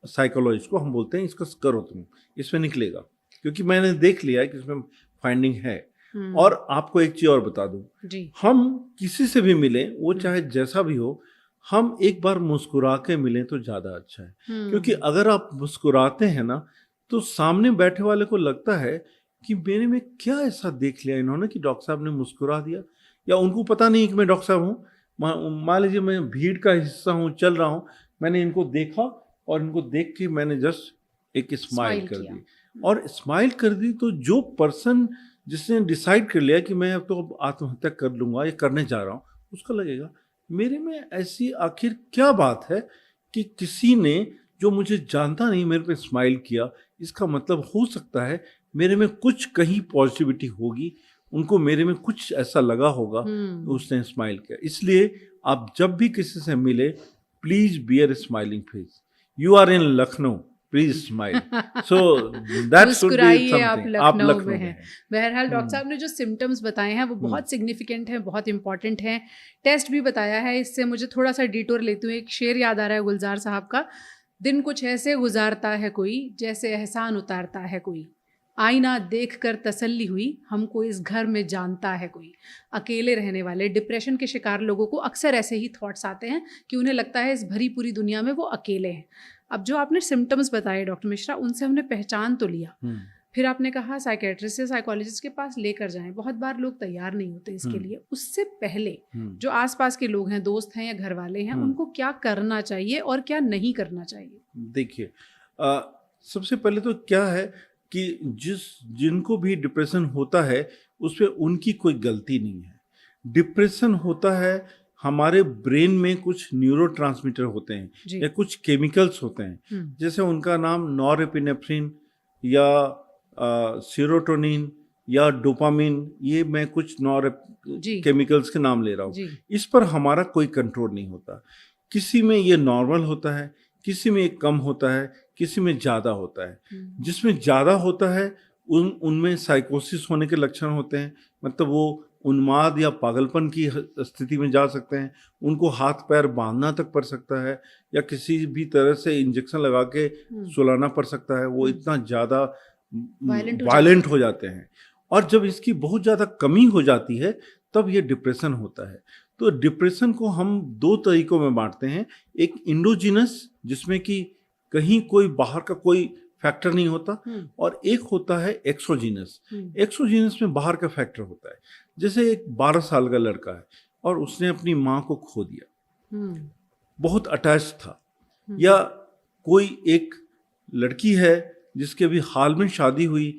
साइकोलॉजिस्ट को, हम बोलते हैं इसका करो तुम, इसमें निकलेगा, क्योंकि मैंने देख लिया है कि इसमें फाइंडिंग है। और आपको एक चीज और बता दूं, हम किसी से भी मिलें वो चाहे जैसा भी हो, हम एक बार मुस्कुरा के मिलें तो ज्यादा अच्छा है। क्योंकि अगर आप मुस्कुराते हैं ना तो सामने बैठे वाले को लगता है कि मेरे में क्या ऐसा देख लिया इन्होंने कि डॉक्टर साहब ने मुस्कुरा दिया, या उनको पता नहीं कि मैं डॉक्टर साहब हूँ। मान लीजिए मैं भीड़ का हिस्सा हूँ, चल रहा हूँ, मैंने इनको देखा और इनको देख के मैंने जस्ट एक स्माइल कर दी, और स्माइल कर दी तो जो पर्सन जिसने डिसाइड कर लिया कि मैं अब तो आत्महत्या कर लूँगा या करने जा रहा हूँ, उसको लगेगा मेरे में ऐसी आखिर क्या बात है कि किसी ने जो मुझे जानता नहीं मेरे पे स्माइल किया। इसका मतलब हो सकता है मेरे में कुछ कहीं पॉजिटिविटी होगी, उनको मेरे में कुछ ऐसा लगा होगा तो उसने स्माइल किया। इसलिए आप जब भी किसी से मिले, please bear smiling face. You are in Lucknow, please smile. So that should be something. आप लखनऊ में हैं। बहरहाल डॉक्टर साहब ने जो सिम्टम्स बताए हैं वो बहुत सिग्निफिकेंट हैं, बहुत इंपॉर्टेंट हैं। टेस्ट भी बताया है, इससे मुझे थोड़ा सा डिटोर लेती हूँ। एक शेर याद आ रहा है गुलजार साहब का, दिन कुछ ऐसे गुजारता है कोई जैसे एहसान उतारता है कोई, आईना देख कर तसल्ली हुई हमको इस घर में जानता है कोई। अकेले रहने वाले डिप्रेशन के शिकार लोगों को अक्सर ऐसे ही थॉट्स आते हैं कि उन्हें लगता है इस भरी पूरी दुनिया में वो अकेले हैं। अब जो आपने सिम्टम्स बताए डॉक्टर मिश्रा, उनसे हमने पहचान तो लिया, फिर आपने कहा साइकेट्रिस्ट या साइकोलॉजिस्ट के पास लेकर जाएं। बहुत बार लोग तैयार नहीं होते इसके लिए। उससे पहले जो आसपास के लोग हैं, दोस्त हैं या घर वाले हैं, उनको क्या करना चाहिए और क्या नहीं करना चाहिए? देखिए, सबसे पहले तो क्या है कि जिनको भी डिप्रेशन होता है उस पर उनकी कोई गलती नहीं है। डिप्रेशन होता है, हमारे ब्रेन में कुछ न्यूरोट्रांसमीटर होते हैं या कुछ केमिकल्स होते हैं, जैसे उनका नाम नॉरएपिनेफ्रिन या सेरोटोनिन या डोपामिन, ये मैं कुछ केमिकल्स के नाम ले रहा हूँ। इस पर हमारा कोई कंट्रोल नहीं होता। किसी में ये नॉर्मल होता है, किसी में कम होता है, किसी में ज़्यादा होता है। जिसमें ज़्यादा होता है उनमें साइकोसिस होने के लक्षण होते हैं, मतलब वो उन्माद या पागलपन की स्थिति में जा सकते हैं। उनको हाथ पैर बांधना तक पड़ सकता है या किसी भी तरह से इंजेक्शन लगा के सुलाना पड़ सकता है। वो इतना ज़्यादा वायलेंट हो जाते हैं। और जब इसकी बहुत ज़्यादा कमी हो जाती है तब ये डिप्रेशन होता है। तो डिप्रेशन को हम दो तरीकों में बांटते हैं। एक इंडोजिनस, जिसमें कि कहीं कोई बाहर का कोई फैक्टर नहीं होता, और एक होता है एक्सोजीनस। एक्सोजीनस में बाहर का फैक्टर होता है। जैसे एक 12 साल का लड़का है और उसने अपनी माँ को खो दिया, बहुत अटैच था, या कोई एक लड़की है जिसके अभी हाल में शादी हुई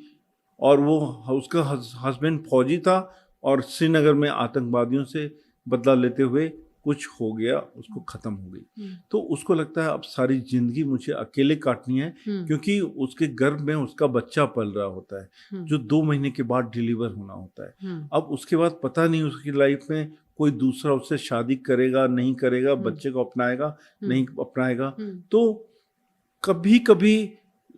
और वो उसका हस्बैंड फौजी था और श्रीनगर में आतंकवादियों से बदला लेते हुए कुछ हो गया, उसको खत्म हो गई। तो उसको लगता है अब सारी जिंदगी मुझे अकेले काटनी है, क्योंकि उसके गर्भ में उसका बच्चा पल रहा होता है जो 2 महीने के बाद डिलीवर होना होता है। अब उसके बाद पता नहीं उसकी लाइफ में कोई दूसरा उससे शादी करेगा नहीं करेगा, बच्चे को अपनाएगा नहीं अपनाएगा। तो कभी कभी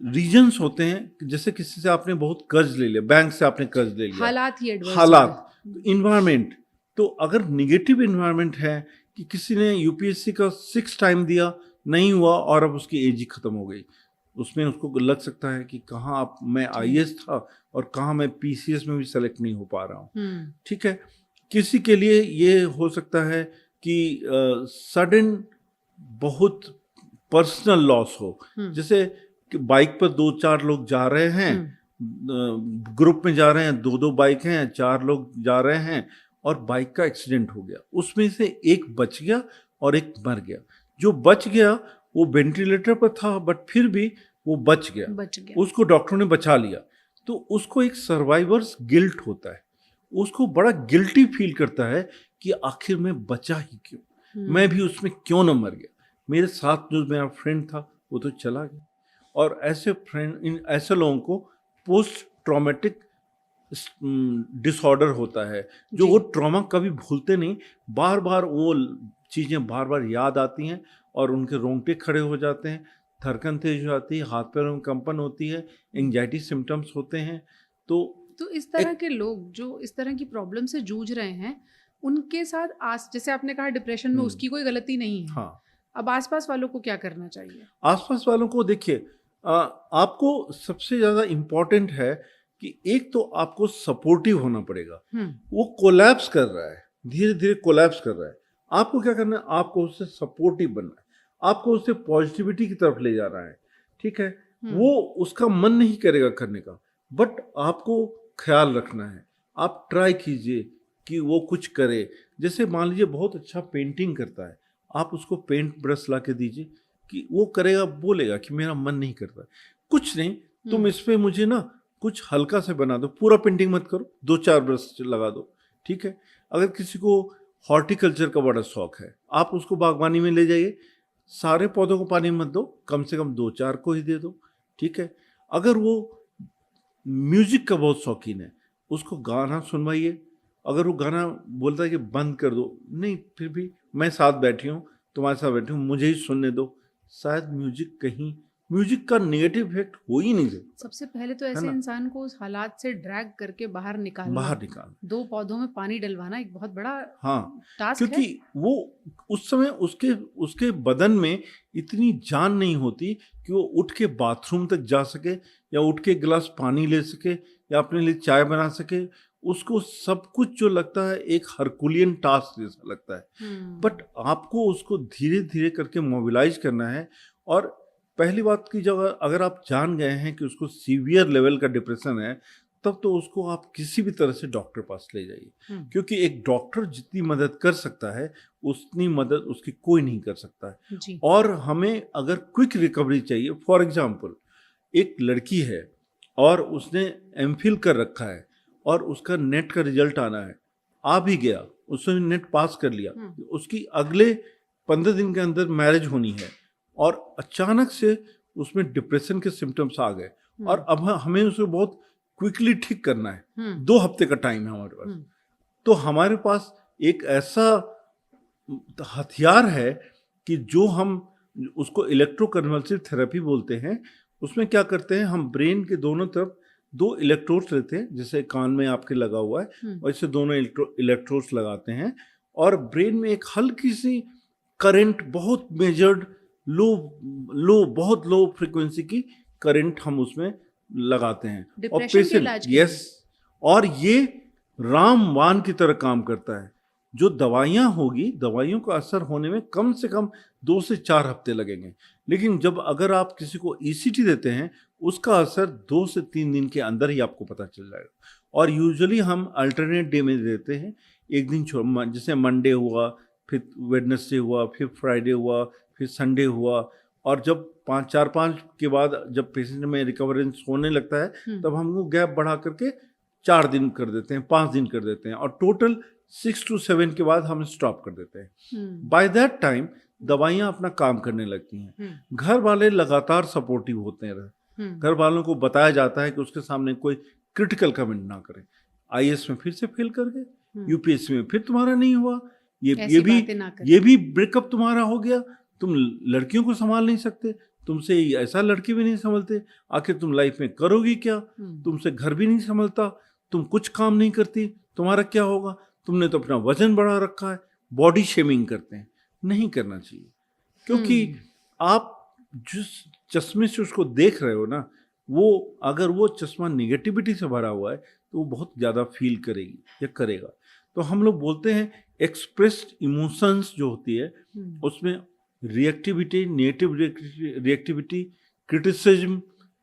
रीजंस होते हैं, जैसे किसी से आपने बहुत कर्ज ले लिया, बैंक से आपने कर्ज ले लिया, हालात, इन्वायरमेंट। तो अगर निगेटिव इन्वायरमेंट है कि किसी ने यूपीएससी का 6 टाइम दिया, नहीं हुआ और अब उसकी एज ही खत्म हो गई, उसमें उसको लग सकता है कि कहाँ आप मैं आईएएस था और कहाँ मैं पीसीएस में भी सेलेक्ट नहीं हो पा रहा हूँ। ठीक है, किसी के लिए ये हो सकता है कि सडन बहुत पर्सनल लॉस हो, जैसे कि बाइक पर 2-4 लोग जा रहे हैं, ग्रुप में जा रहे हैं, 2-2 बाइक हैं, 4 लोग जा रहे हैं और बाइक का एक्सीडेंट हो गया। उसमें से एक बच गया और एक मर गया। जो बच गया वो वेंटिलेटर पर था, बट फिर भी वो बच गया। उसको डॉक्टरों ने बचा लिया। तो उसको एक सर्वाइवर्स गिल्ट होता है, उसको बड़ा गिल्टी फील करता है कि आखिर मैं बचा ही क्यों, मैं भी उसमें क्यों न मर गया। मेरे साथ जो मेरा फ्रेंड था वो तो चला गया। और ऐसे लोगों को पोस्ट ट्रॉमेटिक डिसऑर्डर होता है, जो वो ट्रॉमा कभी भूलते नहीं। बार बार वो चीज़ें बार बार याद आती हैं और उनके रोंगटे खड़े हो जाते हैं, धड़कन तेज हो जाती है, हाथ पैरों में कंपन होती है, एंजाइटी सिम्टम्स होते हैं। तो इस तरह के लोग जो इस तरह की प्रॉब्लम से जूझ रहे हैं, उनके साथ जैसे आपने कहा डिप्रेशन में उसकी कोई गलती नहीं है। हाँ, अब आसपास वालों को क्या करना चाहिए? आसपास वालों को देखिए, आपको सबसे ज़्यादा इम्पोर्टेंट है कि एक तो आपको सपोर्टिव होना पड़ेगा। वो कोलैप्स कर रहा है, धीरे धीरे कोलैप्स कर रहा है, आपको क्या करना है, आपको उससे सपोर्टिव बनना है, आपको उससे पॉजिटिविटी की तरफ ले जाना है। ठीक है, वो उसका मन नहीं करेगा करने का, बट आपको ख्याल रखना है। आप ट्राई कीजिए कि वो कुछ करे। जैसे मान लीजिए बहुत अच्छा पेंटिंग करता है, आप उसको पेंट ब्रश ला के दीजिए कि वो करेगा, बोलेगा कि मेरा मन नहीं करता। कुछ नहीं, तुम इस पे मुझे ना कुछ हल्का से बना दो, पूरा पेंटिंग मत करो, 2-4 ब्रश लगा दो। ठीक है, अगर किसी को हॉर्टिकल्चर का बड़ा शौक है, आप उसको बागवानी में ले जाइए, सारे पौधों को पानी मत दो, कम से कम 2-4 को ही दे दो। ठीक है, अगर वो म्यूजिक का बहुत शौकीन है, उसको गाना सुनवाइए। अगर वो गाना बोलता है कि बंद कर दो, नहीं, फिर भी मैं साथ बैठी हूँ, तुम्हारे साथ बैठी हूँ, मुझे ही सुनने दो। शायद म्यूजिक का नेगेटिव इफेक्ट हो ही नहीं सकता। सबसे पहले तो ऐसे इंसान को उस हालात से ड्रैग करके बाहर निकालना, 2 पौधों में पानी डलवाना एक बहुत बड़ा टास्क है। क्योंकि वो उस समय उसके बदन में इतनी जान नहीं होती कि वो उठ के बाथरूम तक जा सके, या उठ के गिलास पानी ले सके, या अपने लिए चाय बना सके। उसको सब कुछ जो लगता है एक हरकुलियन टास्क जैसा लगता है। बट आपको उसको धीरे धीरे करके मोबिलाइज करना है। और पहली बात की जगह, अगर आप जान गए हैं कि उसको सीवियर लेवल का डिप्रेशन है, तब तो उसको आप किसी भी तरह से डॉक्टर पास ले जाइए। क्योंकि एक डॉक्टर जितनी मदद कर सकता है, उतनी मदद उसकी कोई नहीं कर सकता है। और हमें अगर क्विक रिकवरी चाहिए, फॉर एग्जाम्पल एक लड़की है और उसने एमफिल कर रखा है और उसका नेट का रिजल्ट आना है, आ भी गया, उसने नेट पास कर लिया, उसकी अगले 15 दिन के अंदर मैरिज होनी है, और अचानक से उसमें डिप्रेशन के सिम्टम्स आ गए, और अब हमें उसे बहुत क्विकली ठीक करना है। 2 हफ्ते का टाइम है हमारे पास। तो हमारे पास एक ऐसा हथियार है कि जो हम उसको इलेक्ट्रोकन्वल्सिव थेरेपी बोलते हैं। उसमें क्या करते हैं, हम ब्रेन के दोनों तरफ 2 इलेक्ट्रोड्स लेते हैं, जैसे कान में आपके लगा हुआ है, और इसे दोनों इलेक्ट्रोड्स लगाते हैं, और ब्रेन में एक हल्की सी करंट, बहुत मेजर्ड बहुत लो फ्रीक्वेंसी की करंट हम उसमें लगाते हैं। और पेशेंट और ये रामबाण की तरह काम करता है। जो दवाइयाँ होगी, दवाइयों का असर होने में कम से कम 2 से 4 हफ्ते लगेंगे, लेकिन जब अगर आप किसी को ECT देते हैं, उसका असर 2 से 3 दिन के अंदर ही आपको पता चल जाएगा। और यूजुअली हम अल्टरनेट डे में देते हैं, एक दिन छोड़, जैसे मंडे हुआ, फिर वेडनेसडे हुआ, फिर फ्राइडे हुआ, फिर संडे हुआ। और जब 4-5 के बाद जब पेशेंट में रिकवरेंस होने लगता है, तब हम वो गैप बढ़ा करके 4 दिन कर देते हैं, 5 दिन कर देते हैं, और टोटल 6 to 7 के बाद हम स्टॉप कर देते हैं। बाय दैट टाइम दवाइयाँ अपना काम करने लगती हैं। घर वाले लगातार सपोर्टिव होते हैं। घर वालों को बताया जाता है कि उसके सामने कोई क्रिटिकल कमेंट ना करें। IAS में फिर से फेल कर गए, UPSC में फिर तुम्हारा नहीं हुआ, ये भी ब्रेकअप तुम्हारा हो गया, तुम लड़कियों को संभाल नहीं सकते, तुमसे ऐसा लड़के भी नहीं संभलते, आखिर तुम लाइफ में करोगी क्या, तुमसे घर भी नहीं संभलता, तुम कुछ काम नहीं करती, तुम्हारा क्या होगा, तुमने तो अपना वजन बढ़ा रखा है। बॉडी शेमिंग करते हैं, नहीं करना चाहिए। क्योंकि आप जिस चश्मे से उसको देख रहे हो ना, वो अगर वो चश्मा निगेटिविटी से भरा हुआ है तो वो बहुत ज़्यादा फील करेगी या करेगा। तो हम लोग बोलते हैं एक्सप्रेस्ड इमोशंस जो होती है, उसमें reactivity, negative reactivity, criticism,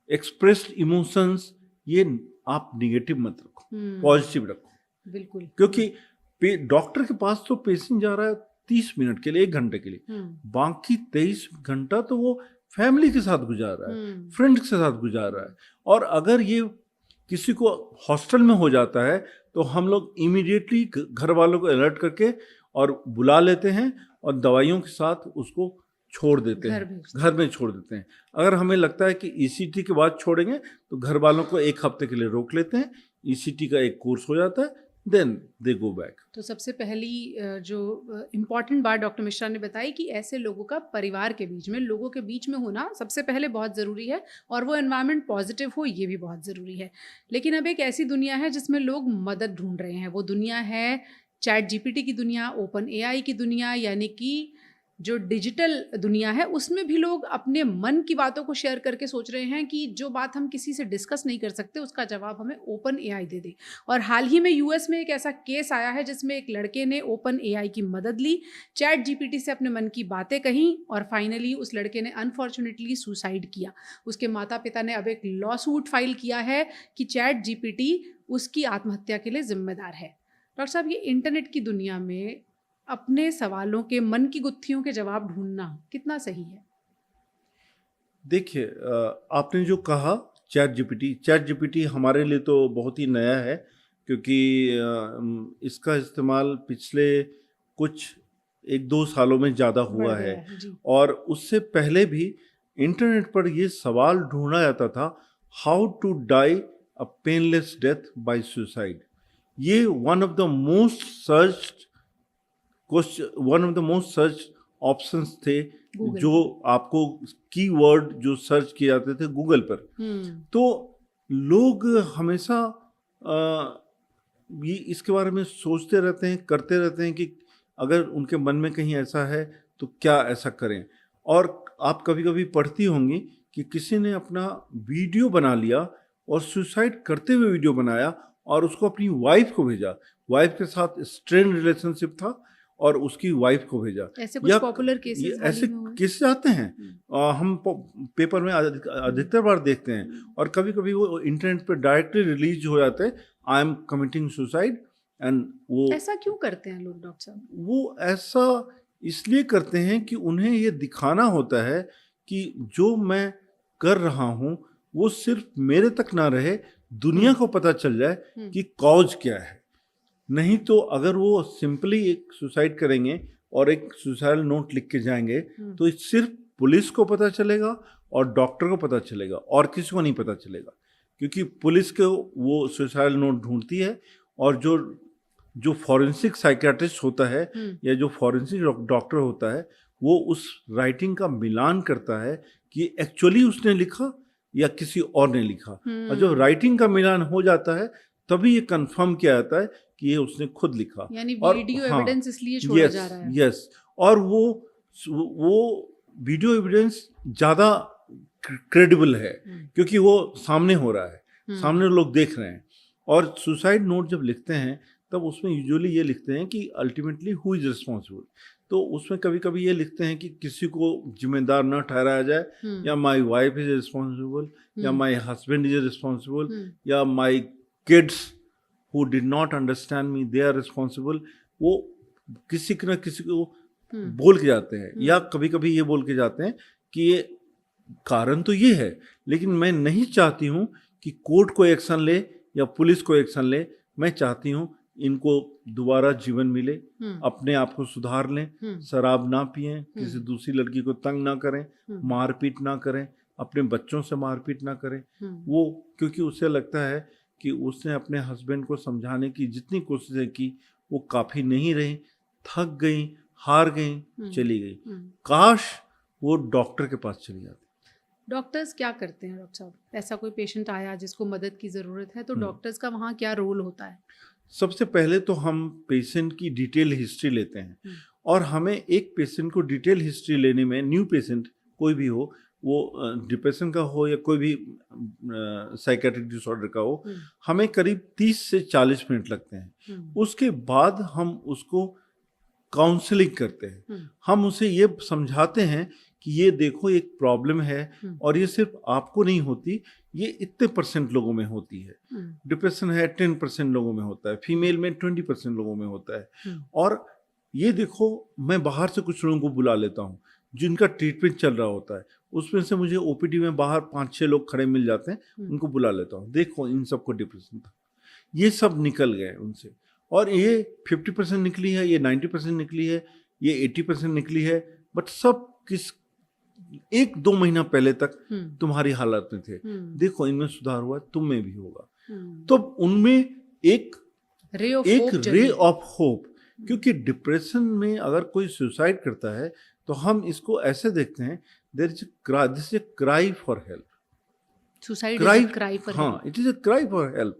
expressed emotions, ये आप निगेटिव मत रखो, हम्म, पॉजिटिव रखो। बिल्कुल। क्योंकि डॉक्टर के पास तो पेशेंट जा रहा है 30 मिनट के लिए, 1 घंटे के लिए, बाकी 23 घंटा तो वो फैमिली के साथ गुजार रहा है, फ्रेंड्स के साथ गुजार रहा है। और अगर ये किसी को हॉस्टल में हो जाता है तो हम लोग इमीडिएटली घर वालों को अलर्ट करके और बुला लेते हैं और दवाइयों के साथ उसको छोड़ देते घर हैं, भेजते घर में छोड़ देते हैं। अगर हमें लगता है कि ईसीटी के बाद छोड़ेंगे तो घर वालों को 1 हफ्ते के लिए रोक लेते हैं, ईसीटी का एक कोर्स हो जाता है, देन दे गो बैक। तो सबसे पहली जो इम्पॉर्टेंट बात डॉक्टर मिश्रा ने बताई कि ऐसे लोगों का परिवार के बीच में, लोगों के बीच में होना सबसे पहले बहुत ज़रूरी है, और वो एनवायरनमेंट पॉजिटिव हो, ये भी बहुत ज़रूरी है। लेकिन अब एक ऐसी दुनिया है जिसमें लोग मदद ढूंढ रहे हैं। वो दुनिया है चैट जीपीटी की दुनिया, ओपन एआई की दुनिया, यानी कि जो डिजिटल दुनिया है उसमें भी लोग अपने मन की बातों को शेयर करके सोच रहे हैं कि जो बात हम किसी से डिस्कस नहीं कर सकते उसका जवाब हमें ओपन एआई दे दे। और हाल ही में यूएस में एक ऐसा केस आया है जिसमें एक लड़के ने ओपन एआई की मदद ली, चैट जीपीटी से अपने मन की बातें कहीं, और फाइनली उस लड़के ने अनफॉर्चुनेटली सुसाइड किया। उसके माता पिता ने अब एक लॉ सूट फाइल किया है कि चैट जीपीटी उसकी आत्महत्या के लिए जिम्मेदार है। डॉक्टर साहब, ये इंटरनेट की दुनिया में अपने सवालों के, मन की गुत्थियों के जवाब ढूंढना कितना सही है? देखिए, आपने जो कहा चैट जीपीटी हमारे लिए तो बहुत ही नया है, क्योंकि इसका इस्तेमाल पिछले कुछ 1-2 सालों में ज़्यादा हुआ है। जी। और उससे पहले भी इंटरनेट पर ये सवाल ढूंढा जाता था, how to die a painless death by suicide. ये one of the most search options थे, Google जो आपको कीवर्ड जो सर्च किए जाते थे गूगल पर। तो लोग हमेशा ये इसके बारे में सोचते रहते हैं, करते रहते हैं कि अगर उनके मन में कहीं ऐसा है तो क्या ऐसा करें। और आप कभी कभी पढ़ती होंगी कि किसी ने अपना वीडियो बना लिया और सुसाइड करते हुए वीडियो बनाया और उसको अपनी वाइफ को भेजा, वाइफ के साथ स्ट्रेन रिलेशनशिप था और उसकी वाइफ को भेजा। ऐसे कुछ पॉपुलर केसेस ऐसे केसेस आते हैं, हम पेपर में अधिकतर बार देखते हैं। और कभी कभी वो इंटरनेट पे डायरेक्टली रिलीज हो जाते हैं, I am committing suicide. And वो ऐसा क्यों करते हैं लोग डॉक्टर साहब? वो ऐसा इसलिए करते हैं कि उन्हें ये दिखाना होता है कि जो मैं कर रहा हूँ वो सिर्फ मेरे तक ना रहे, दुनिया को पता चल जाए कि कॉज क्या है। नहीं तो अगर वो सिंपली एक सुसाइड करेंगे और एक सुसाइडल नोट लिख के जाएंगे तो सिर्फ पुलिस को पता चलेगा और डॉक्टर को पता चलेगा और किसी को नहीं पता चलेगा, क्योंकि पुलिस को वो सुसाइडल नोट ढूंढती है और जो फॉरेंसिक साइकियाट्रिस्ट होता है या जो फॉरेंसिक डॉक्टर होता है वो उस राइटिंग का मिलान करता है कि एक्चुअली उसने लिखा या किसी और ने लिखा। और जब राइटिंग का मिलान हो जाता है तभी ये कंफर्म किया जाता है कि ये उसने खुद लिखा। यानी वीडियो एविडेंस इसलिए छोड़ा जा रहा है। यस, और वो वीडियो एविडेंस ज़्यादा क्रेडिबल है क्योंकि वो सामने हो रहा है, सामने लोग देख रहे हैं। और सुसाइड नोट जब लिखते हैं तब उसमें यूजुअली ये लिखते हैं कि अल्टीमेटली हु इज रिस्पॉन्सिबल। तो उसमें कभी कभी ये लिखते हैं कि किसी को जिम्मेदार न ठहराया जाए, या माई वाइफ इज रिस्पॉन्सिबल, या माई हस्बैंड इज रिस्पॉन्सिबल, या my kids who did not understand me they are responsible. वो किसी न किसी को बोल के जाते हैं, या कभी कभी ये बोल के जाते हैं कि ये कारण तो ये है लेकिन मैं नहीं चाहती हूँ कि कोर्ट को एक्शन ले या पुलिस को एक्शन ले, मैं चाहती हूँ इनको दोबारा जीवन मिले, अपने आप को सुधार लें, शराब ना पिएं, किसी दूसरी लड़की को तंग ना करें, मारपीट ना करें, अपने बच्चों से मारपीट ना करें। वो क्योंकि उसे लगता है कि उसने अपने हस्बैंड को समझाने की जितनी कोशिशें की वो काफ़ी नहीं रही, थक गई, हार गई, चली गई। काश वो डॉक्टर के पास चली जाती। डॉक्टर्स क्या करते हैं डॉक्टर साहब? ऐसा कोई पेशेंट आया जिसको मदद की ज़रूरत है तो डॉक्टर्स का वहाँ क्या रोल होता है? सबसे पहले तो हम पेशेंट की डिटेल हिस्ट्री लेते हैं, और हमें एक पेशेंट को डिटेल हिस्ट्री लेने में, न्यू पेशेंट कोई भी हो, वो डिप्रेशन का हो या कोई भी साइकेट्रिक डिसऑर्डर का हो, हमें करीब 30 से 40 मिनट लगते हैं। उसके बाद हम उसको काउंसलिंग करते हैं। हम उसे ये समझाते हैं कि ये देखो एक प्रॉब्लम है और ये सिर्फ आपको नहीं होती, ये इतने % लोगों में होती है। डिप्रेशन है 10% लोगों में होता है, फीमेल में 20% लोगों में होता है। और ये देखो मैं बाहर से कुछ लोगों को बुला लेता हूँ जिनका ट्रीटमेंट चल रहा होता है, उसमें से मुझे ओपीडी में बाहर 5-6 लोग खड़े मिल जाते हैं, उनको बुला लेता हूँ, देखो इन सबको डिप्रेशन था, ये सब निकल गए उनसे। और ये 50% निकली है, ये 90% निकली है, ये 80% निकली है, बट सब किस 1-2 महीना पहले तक तुम्हारी हालत में थे, देखो इनमें सुधार हुआ, तुम में भी होगा। तो उनमें एक रे ऑफ होप, क्योंकि डिप्रेशन में अगर कोई सुसाइड करता है तो हम इसको ऐसे देखते हैं, there is this is cry for help, suicide is a cry for help, it is a cry for help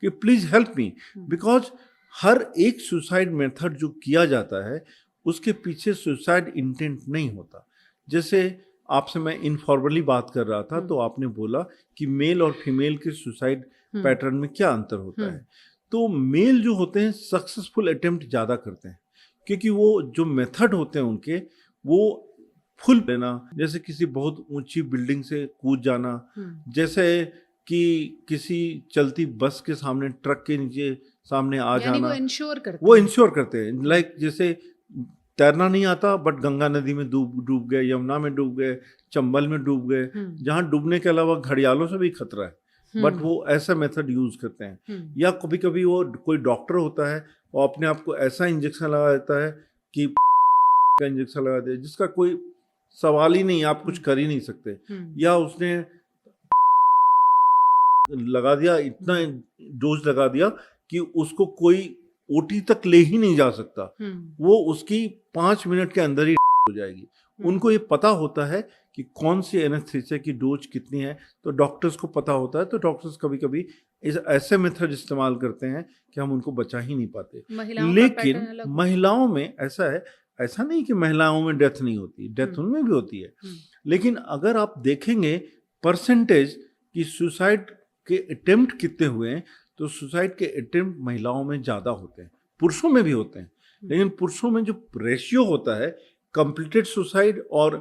कि प्लीज हेल्प मी। बिकॉज हर एक सुसाइड मेथड जो किया जाता है उसके पीछे सुसाइड इंटेंट नहीं होता। जैसे आपसे मैं इनफॉर्मली बात कर रहा था तो आपने बोला कि मेल और फीमेल के सुसाइड पैटर्न में क्या अंतर होता है। तो मेल जो होते हैं सक्सेसफुल अटेम्प्ट ज़्यादा करते हैं, क्योंकि वो जो मेथड होते हैं उनके, वो फुल लेना, जैसे किसी बहुत ऊंची बिल्डिंग से कूद जाना, जैसे कि किसी चलती बस के सामने, ट्रक के नीचे सामने आ जाना, वो इंश्योर करते हैं। लाइक जैसे तैरना नहीं आता बट गंगा नदी में डूब गए, यमुना में डूब गए, चंबल में डूब गए, जहाँ डूबने के अलावा घड़ियालों से भी खतरा है, बट वो ऐसा मेथड यूज करते हैं। या कभी कभी वो कोई डॉक्टर होता है और अपने आप को ऐसा इंजेक्शन लगा देता है कि का इंजेक्शन लगा दे, जिसका कोई सवाल ही नहीं, आप कुछ कर ही नहीं सकते। या उसने लगा दिया, इतना डोज लगा दिया कि उसको कोई ओटी तक ले ही नहीं जा सकता, वो उसकी 5 मिनट के अंदर ही हो जाएगी। उनको ये पता होता है कि कौन सी एनेस्थीसिया की डोज कितनी है, तो डॉक्टर्स को पता होता है, तो डॉक्टर्स कभी कभी ऐसे मेथड इस्तेमाल करते हैं कि हम उनको बचा ही नहीं पाते। लेकिन महिलाओं में ऐसा है, ऐसा नहीं कि महिलाओं में डेथ नहीं होती, डेथ उनमें भी होती है। लेकिन अगर आप देखेंगे परसेंटेज कि सुसाइड के अटेम्प्ट कितने हुए हैं, तो सुसाइड के अटेम्प्ट महिलाओं में ज़्यादा होते हैं, पुरुषों में भी होते हैं, लेकिन पुरुषों में जो रेशियो होता है कंप्लीटेड सुसाइड और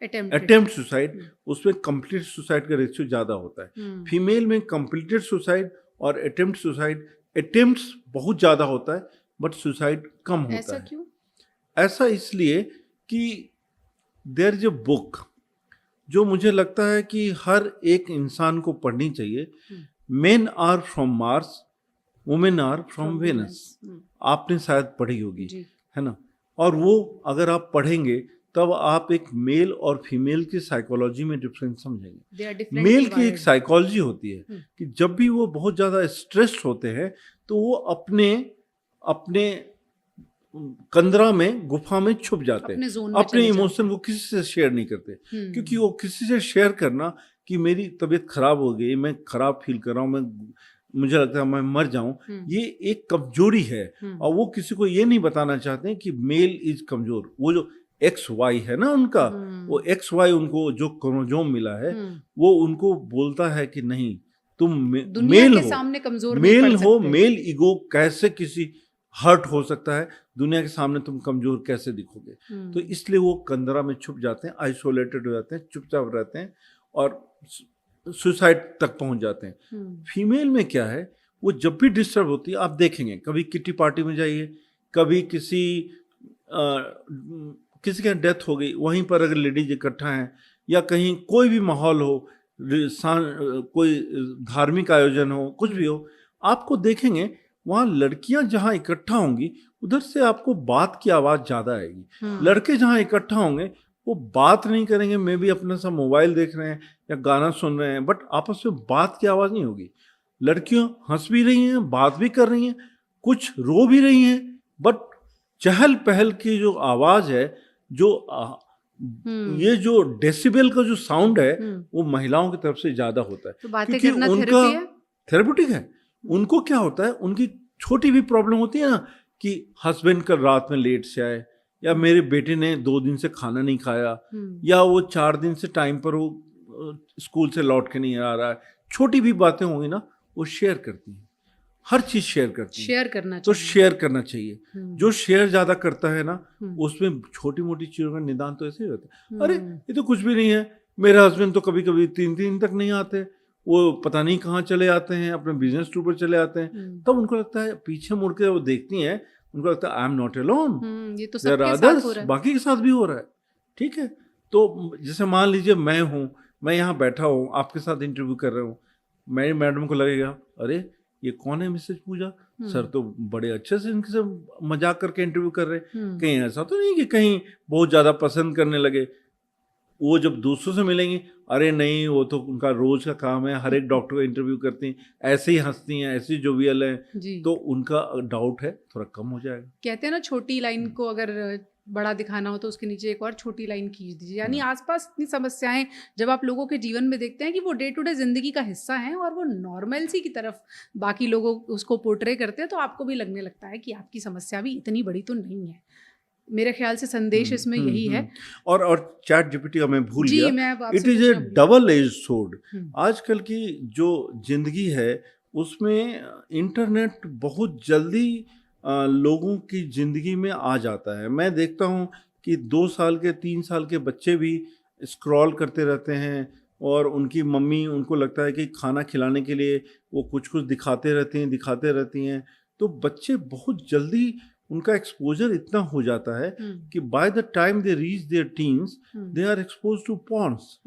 अटेम्प्ट सुसाइड, उसमें कंप्लीट सुसाइड का रेशियो ज़्यादा होता है। फीमेल में कंप्लीटेड सुसाइड और अटेम्प्ट सुसाइड, अटेम्प्ट्स बहुत ज़्यादा होता है बट सुसाइड कम होता है। ऐसा क्यों? ऐसा इसलिए कि देयर इज अ बुक जो मुझे लगता है कि हर एक इंसान को पढ़नी चाहिए, men are from Mars, women are from Venus. आपने शायद पढ़ी होगी, है ना? और वो अगर आप पढ़ेंगे तब आप एक मेल और फीमेल की साइकोलॉजी में डिफरेंस समझेंगे। मेल की एक साइकोलॉजी होती है कि जब भी वो बहुत ज़्यादा स्ट्रेस्ड होते हैं तो वो अपने कंदरा में, गुफा में छुप जाते हैं, अपने इमोशन को किसी से शेयर नहीं करते, क्योंकि वो किसी से शेयर करना कि मेरी तबीयत खराब हो गई, मैं खराब फील कर रहा हूँ, मुझे लगता है मैं मर जाऊं, ये एक कमजोरी है। और वो किसी को ये नहीं बताना चाहते कि मेल इज कमजोर। वो जो XY है ना उनका, वो XY उनको जो क्रोमोसोम मिला है वो उनको बोलता है कि नहीं, तुम मेल हो, सामने कमजोर मेल हो, मेल ईगो कैसे किसी हर्ट हो सकता है, दुनिया के सामने तुम कमजोर कैसे दिखोगे। तो इसलिए वो कंदरा में छुप जाते हैं, आइसोलेटेड हो जाते हैं, चुपचाप रहते हैं और सुसाइड तक पहुंच जाते हैं। फीमेल में क्या है, वो जब भी डिस्टर्ब होती है, आप देखेंगे कभी किटी पार्टी में जाइए, कभी किसी की डेथ हो गई, वहीं पर अगर लेडीज इकट्ठा हैं, या कहीं कोई भी माहौल हो, कोई धार्मिक आयोजन हो, कुछ भी हो, आपको देखेंगे वहाँ लड़कियां जहाँ इकट्ठा होंगी उधर से आपको बात की आवाज़ ज़्यादा आएगी। लड़के जहाँ इकट्ठा होंगे वो बात नहीं करेंगे, मे भी अपना सा मोबाइल देख रहे हैं या गाना सुन रहे हैं, बट आपस में बात की आवाज़ नहीं होगी। लड़कियां हंस भी रही हैं, बात भी कर रही हैं, कुछ रो भी रही हैं, बट चहल पहल की जो आवाज़ है, जो ये जो डेसिबल का जो साउंड है, वो महिलाओं की तरफ से ज़्यादा होता है, तो क्योंकि उनका थेरेप्यूटिक है। उनको क्या होता है, उनकी छोटी भी प्रॉब्लम होती है ना, कि हस्बैंड कल रात में लेट से आए, या मेरे बेटे ने 2 दिन से खाना नहीं खाया, या वो 4 दिन से टाइम पर वो स्कूल से लौट के नहीं आ रहा है, छोटी भी बातें होंगी ना, वो शेयर करती हैं। हर चीज शेयर करती हैं। शेयर करना तो चाहिए। शेयर करना चाहिए। जो शेयर ज्यादा करता है ना, हम्म। उसमें छोटी मोटी चीजों का निदान तो ऐसे ही होता है। अरे हम्म। ये तो कुछ भी नहीं है, मेरे हस्बैंड तो कभी कभी 3 दिन तक नहीं आते, वो पता नहीं कहाँ चले आते हैं, अपने बिजनेस टूर पर चले आते हैं। तब उनको लगता है, पीछे मुड़ के वो देखती हैं, उनको लगता है आई एम नॉट अलोन, ये तो देयर सबके आर साथ हो अदर्स, रहा है। बाकी के साथ भी हो रहा है। ठीक है, तो जैसे मान लीजिए मैं हूँ, मैं यहाँ बैठा हूँ, आपके साथ इंटरव्यू कर रहा हूँ, मेरी मैडम को लगेगा अरे ये कौन है मिसेज पूजा, सर तो बड़े अच्छे से इनके से मजाक करके इंटरव्यू कर रहे हैं। कहीं ऐसा तो नहीं कि कहीं बहुत ज्यादा पसंद करने लगे। वो जब दूसरों से मिलेंगी, अरे नहीं वो तो उनका रोज का काम है, हर एक डॉक्टर को इंटरव्यू करती हैं, ऐसे ही हंसती हैं, ऐसे ही जोवियल हैं, जी। तो उनका डाउट है थोड़ा कम हो जाएगा। कहते हैं ना, छोटी लाइन को अगर बड़ा दिखाना हो तो उसके नीचे एक और छोटी लाइन खींच दीजिए। यानी आसपास इतनी समस्याएं जब आप लोगों के जीवन में देखते हैं कि वो डे टू डे जिंदगी का हिस्सा हैं और वो नॉर्मल सी की तरफ बाकी लोगों उसको पोर्ट्रे करते हैं, तो आपको भी लगने लगता है कि आपकी समस्या भी इतनी बड़ी तो नहीं है। मेरे ख्याल से संदेश इसमें यही है। और चैट जीपीटी का मैं भूल जी, गया, मैं अब आपसे इट इज ए पूछना भूल गई। Double edge sword. हम्म। आजकल की जो जिंदगी है उसमें इंटरनेट बहुत जल्दी लोगों की जिंदगी में आ जाता है। मैं देखता हूँ कि 2 साल के 3 साल के बच्चे भी स्क्रॉल करते रहते हैं, और उनकी मम्मी, उनको लगता है कि खाना खिलाने के लिए वो कुछ कुछ दिखाते रहती हैं। तो बच्चे बहुत जल्दी, उनका एक्सपोजर इतना हो जाता है कि by the time they reach their teens they are expose to porns.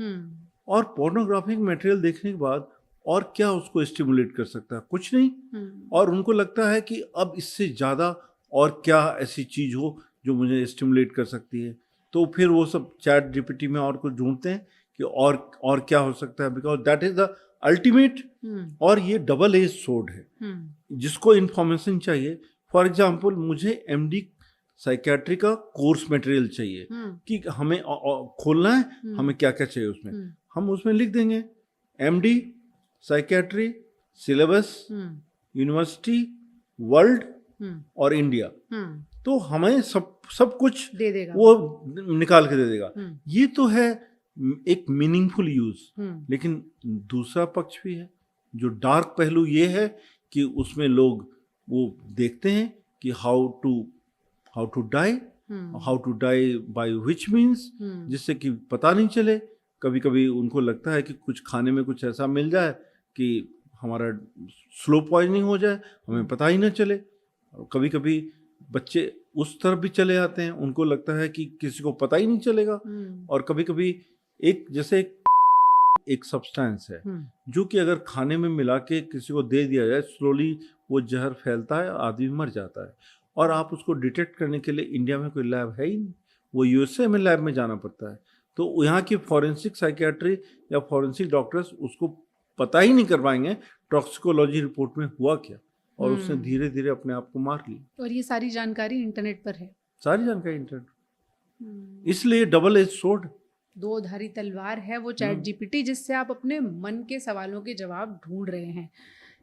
और पोर्नोग्राफिक मटेरियल देखने के बाद और क्या उसको स्टिमुलेट कर सकता है? कुछ नहीं। और उनको लगता है कि अब इससे ज़्यादा और क्या ऐसी चीज़ हो जो मुझे स्टिमुलेट कर सकती है। तो फिर वो सब चैट जीपीटी में और कुछ ढूंढते हैं कि और क्या हो सकता है, because that is the ultimate. और ये डबल एज सोर्ड है। जिसको इंफॉर्मेशन चाहिए, फॉर एग्जाम्पल मुझे एमडी साइकेट्री का कोर्स मटेरियल चाहिए कि हमें खोलना है, हमें क्या क्या चाहिए उसमें, हम उसमें लिख देंगे MD psychiatry syllabus university world और इंडिया, तो हमें सब कुछ दे देगा, वो निकाल के दे देगा। ये तो है एक मीनिंगफुल यूज। लेकिन दूसरा पक्ष भी है, जो डार्क पहलू ये है कि उसमें लोग वो देखते हैं कि how to die by which means, जिससे कि पता नहीं चले। कभी कभी उनको लगता है कि कुछ खाने में कुछ ऐसा मिल जाए कि हमारा स्लो पॉइजनिंग हो जाए, हमें पता ही ना चले। कभी कभी बच्चे उस तरफ भी चले आते हैं, उनको लगता है कि किसी को पता ही नहीं चलेगा। और कभी कभी एक सब्सटेंस है जो कि अगर खाने में मिला के किसी को दे दिया जाए, स्लोली वो जहर फैलता है, आदमी मर जाता है। और आप उसको डिटेक्ट करने के लिए इंडिया में कोई लैब है ही नहीं, वो यूएसए में लैब में जाना पड़ता है। तो यहाँ की फॉरेंसिक साइकियाट्री या फॉरेंसिक डॉक्टर्स उसको पता ही नहीं कर पाएंगे टॉक्सिकोलॉजी रिपोर्ट में हुआ क्या, और उसने धीरे धीरे अपने आप को मार लिया। और ये सारी जानकारी इंटरनेट पर है, सारी जानकारी इंटरनेट। इसलिए डबल एज सोर्ड, दो धारी तलवार है वो चैट जीपीटी, जिससे आप अपने मन के सवालों के जवाब ढूंढ रहे हैं।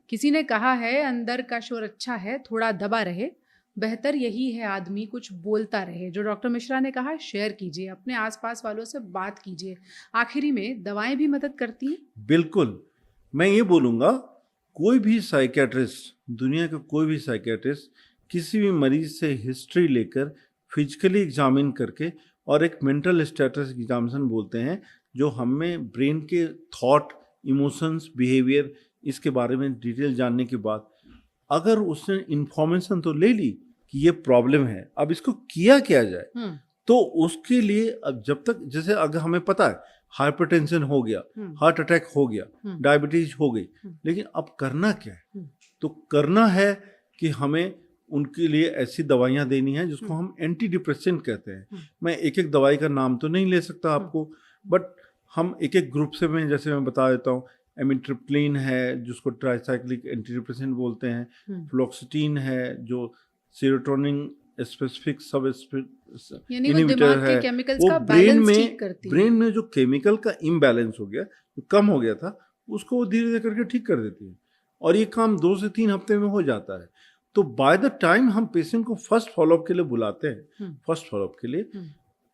किसी ने कहा है, अंदर का शोर अच्छा है, थोड़ा दबा रहे, बेहतर यही है आदमी कुछ बोलता रहे। जो डॉक्टर मिश्रा ने कहा, शेयर कीजिए, अपने आसपास वालों से बात कीजिए। आखिरी में दवाएं भी मदद करती हैं। बिल्कुल, मैं ये बोलूँगा, कोई भी साइकियाट्रिस्ट, दुनिया का कोई भी साइकियाट्रिस्ट किसी भी मरीज से हिस्ट्री लेकर फिजिकली एग्जामिन करके, और एक मेंटल स्टेटस एग्जामिनेशन बोलते हैं, जो हमें ब्रेन के थॉट, इमोशंस, बिहेवियर, इसके बारे में डिटेल जानने के बाद, अगर उसने इंफॉर्मेशन तो ले ली कि ये प्रॉब्लम है, अब इसको किया क्या जाए, तो उसके लिए अब जब तक, जैसे अगर हमें पता है हाइपरटेंशन हो गया, हार्ट अटैक हो गया, डायबिटीज हो गई, लेकिन अब करना क्या है? तो करना है कि हमें उनके लिए ऐसी दवाइयाँ देनी है जिसको हम एंटी डिप्रेसेंट कहते हैं। मैं एक एक दवाई का नाम तो नहीं ले सकता आपको, बट हम एक एक ग्रुप से, मैं जैसे मैं बता देता हूँ, एमिट्रिप्टिलिन है जिसको ट्राइसाइक्लिक एंटी डिप्रेसेंट बोलते हैं, फ्लोक्सिटिन है जो सेरोटोनिन स्पेसिफिक सब इनहिबिटर है, वो ब्रेन में जो केमिकल का इम्बैलेंस हो गया, जो कम हो गया था, उसको वो धीरे धीरे करके ठीक कर देती है। और ये काम 2 से 3 हफ्ते में हो जाता है। तो बाय द टाइम हम पेशेंट को फर्स्ट फॉलोअप के लिए बुलाते हैं, फर्स्ट फॉलोअप के लिए,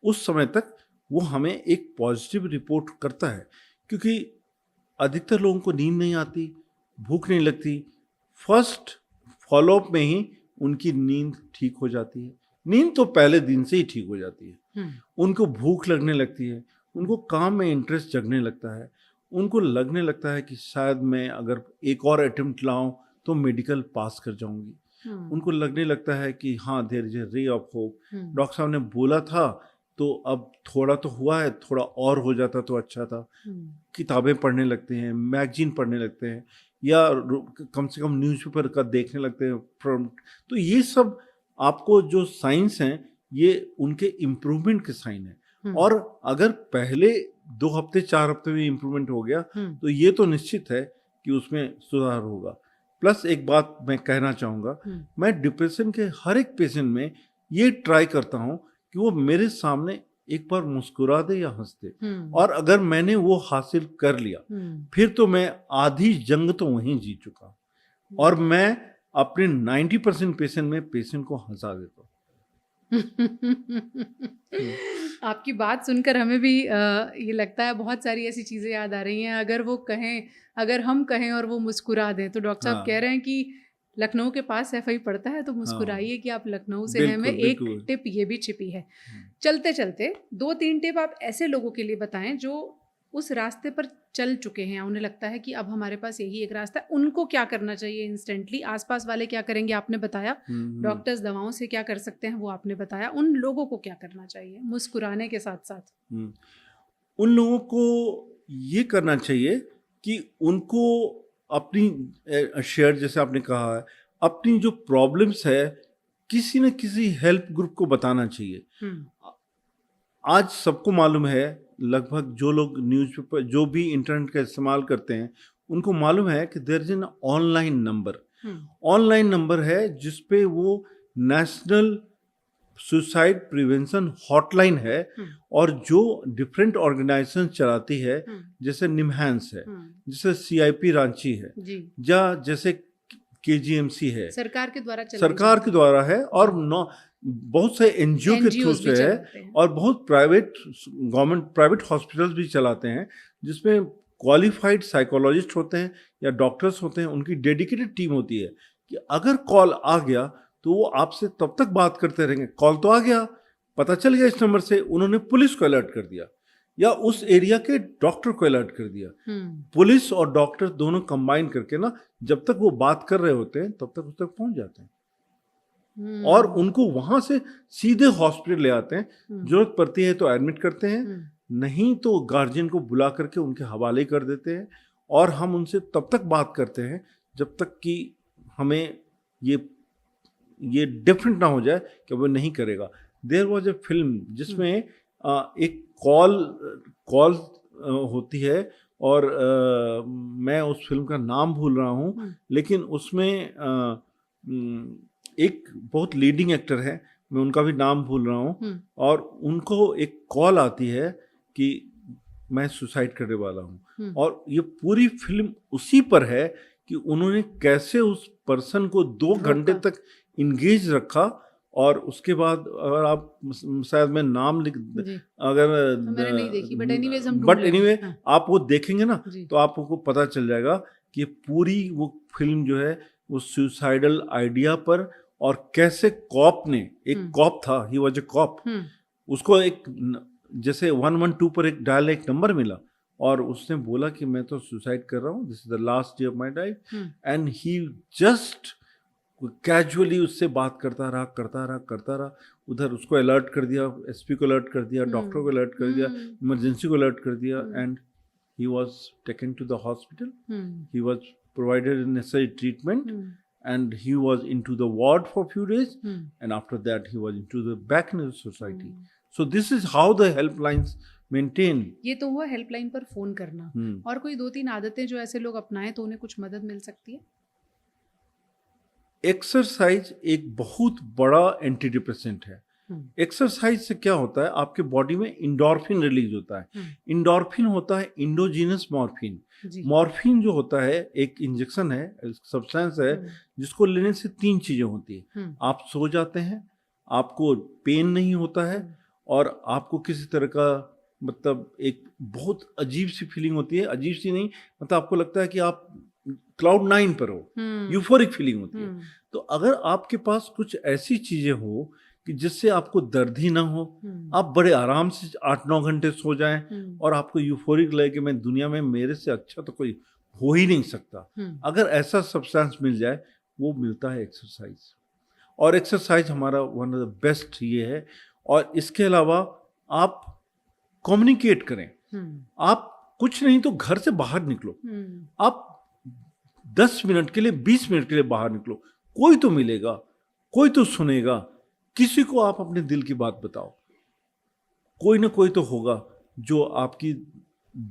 उस समय तक वो हमें एक पॉजिटिव रिपोर्ट करता है। क्योंकि अधिकतर लोगों को नींद नहीं आती, भूख नहीं लगती, फर्स्ट फॉलोअप में ही उनकी नींद ठीक हो जाती है। नींद तो पहले दिन से ही ठीक हो जाती है। उनको भूख लगने लगती है, उनको काम में इंटरेस्ट जगने लगता है, उनको लगने लगता है कि शायद मैं अगर एक और अटेम्प्ट लाऊं तो मेडिकल पास कर जाऊंगी। उनको लगने लगता है कि हाँ, there is a ray of hope, doctor साहब ने बोला था तो अब थोड़ा तो हुआ है, थोड़ा और हो जाता तो अच्छा था। किताबें पढ़ने लगते हैं, मैगजीन पढ़ने लगते हैं, या कम से कम न्यूज़पेपर का देखने लगते हैं। तो ये सब आपको जो साइंस हैं, ये उनके इम्प्रूवमेंट के साइन है। और अगर पहले 2 हफ्ते 4 हफ्ते में इम्प्रूवमेंट हो गया तो ये तो निश्चित है कि उसमें सुधार होगा। प्लस एक बात मैं कहना चाहूँगा, मैं डिप्रेशन के हर एक पेशेंट में ये ट्राई करता हूँ कि वो मेरे सामने एक बार मुस्कुरा दे या हंस दे। और अगर मैंने वो हासिल कर लिया, फिर तो मैं आधी जंग तो वहीं जीत चुका। और मैं अपने 90% पेशेंट में पेशेंट को हंसा देता हूँ। आपकी बात सुनकर हमें भी ये लगता है बहुत सारी ऐसी चीज़ें याद आ रही हैं। अगर हम कहें और वो मुस्कुरा दें, तो डॉक्टर साहब कह रहे हैं कि लखनऊ के पास सैफई पड़ता है तो मुस्कुराइए कि आप लखनऊ से हैं। में एक टिप ये भी छिपी है। चलते चलते 2-3 टिप आप ऐसे लोगों के लिए बताएं जो उस रास्ते पर चल चुके हैं, उन्हें लगता है कि अब हमारे पास यही एक रास्ता है, उनको क्या करना चाहिए इंस्टेंटली? आसपास वाले क्या करेंगे आपने बताया, डॉक्टर्स दवाओं से क्या कर सकते हैं वो आपने बताया, उन लोगों को क्या करना चाहिए मुस्कुराने के साथ साथ? उन लोगों को ये करना चाहिए कि उनको अपनी शेयर, जैसे आपने कहा है, अपनी जो प्रॉब्लम्स है किसी न किसी हेल्प ग्रुप को बताना चाहिए। आज सबको मालूम है, लगभग जो लोग न्यूज़पेपर, जो भी इंटरनेट का इस्तेमाल करते हैं, उनको मालूम है कि there is an online number है जिसपे वो नेशनल सुसाइड प्रिवेंशन हॉटलाइन है, और जो डिफरेंट ऑर्गेनाइजेशन चलाती है, जैसे निमहांस है, जैसे CIP रांची है, या जैसे KGMC है, सरकार के द्वारा है, और बहुत से NGO के थ्रू से है, और बहुत प्राइवेट हॉस्पिटल्स भी चलाते हैं, जिसमें क्वालिफाइड साइकोलॉजिस्ट होते हैं या डॉक्टर्स होते हैं। उनकी डेडिकेटेड टीम होती है कि अगर कॉल आ गया तो वो आपसे तब तक बात करते रहेंगे। कॉल तो आ गया, पता चल गया इस नंबर से, उन्होंने पुलिस को अलर्ट कर दिया या उस एरिया के डॉक्टर को अलर्ट कर दिया। पुलिस और डॉक्टर दोनों कंबाइन करके ना, जब तक वो बात कर रहे होते हैं तब तक उस तक पहुंच जाते हैं, और उनको वहां से सीधे हॉस्पिटल ले आते हैं। जरूरत पड़ती है तो एडमिट करते हैं, नहीं तो गार्जियन को बुला करके उनके हवाले कर देते हैं, और हम उनसे तब तक बात करते हैं जब तक कि हमें ये डिफरेंट ना हो जाए कि वो नहीं करेगा। देयर वॉज ए फिल्म जिसमें एक कॉल होती है, और मैं उस फिल्म का नाम भूल रहा हूँ, लेकिन उसमें एक बहुत लीडिंग एक्टर है, मैं उनका भी नाम भूल रहा हूँ, और उनको एक कॉल आती है कि मैं सुसाइड करने वाला हूँ, और ये पूरी फिल्म उसी पर है कि उन्होंने कैसे उस पर्सन को 2 घंटे तक इंगेज रखा। और उसके बाद अगर आप, शायद मैं नाम लिख, अगर मैंने नहीं देखी, बट एनीवे आप वो देखेंगे ना तो आपको पता चल जाएगा कि पूरी वो फिल्म जो है वो सुसाइडल आइडिया पर, और कैसे कॉप ने, एक कॉप था, ही वाज ए कॉप, उसको एक जैसे 112 पर एक डायल एक नंबर मिला, और उसने बोला कि मैं तो सुसाइड कर रहा हूँ, this is the last day of my life, and he just casually उससे बात करता रहा, उधर उसको अलर्ट कर दिया, SP को अलर्ट कर दिया, डॉक्टर को अलर्ट कर दिया, इमरजेंसी को अलर्ट कर दिया, and he was taken to the hospital, he was provided necessary treatment, and he was into the ward for a few days, and after that he was into the back in the society. So this is how the helplines maintain. ये तो हुआ helpline पर phone करना, और कोई 2-3 आदतें जो ऐसे लोग अपनाएं तो उन्हें कुछ मदद मिल सकती है? एक्सरसाइज एक बहुत बड़ा एंटी डिप्रेसेंट है। एक्सरसाइज से क्या होता है, आपके बॉडी में इंडोर्फिन रिलीज होता है। इंडोर्फिन होता है इंडोजीनस मॉर्फिन। मॉर्फिन जो होता है एक इंजेक्शन है, सब्सटेंस है, जिसको लेने से 3 चीजें होती है। आप सो जाते हैं, आपको पेन नहीं होता है, और आपको किसी तरह का, मतलब एक बहुत अजीब सी फीलिंग होती है, अजीब सी नहीं, मतलब आपको लगता है कि आप क्लाउड 9 पर हो, यूफोरिक फीलिंग होती है। हम्म, तो अगर आपके पास कुछ ऐसी चीजें हो कि जिससे आपको दर्द ही ना हो, आप बड़े आराम से 8-9 घंटे सो जाएं और आपको यूफोरिक लगे कि मैं दुनिया में मेरे से अच्छा तो कोई हो ही नहीं सकता, अगर ऐसा सब्सटेंस मिल जाए, वो मिलता है एक्सरसाइज। और एक्सरसाइज हमारा वन ऑफ द बेस्ट ये है। और इसके अलावा आप कम्युनिकेट करें। आप कुछ नहीं तो घर से बाहर निकलो, आप 10 मिनट के लिए, 20 मिनट के लिए बाहर निकलो, कोई तो मिलेगा, कोई तो सुनेगा, किसी को आप अपने दिल की बात बताओ, कोई ना कोई तो होगा जो आपकी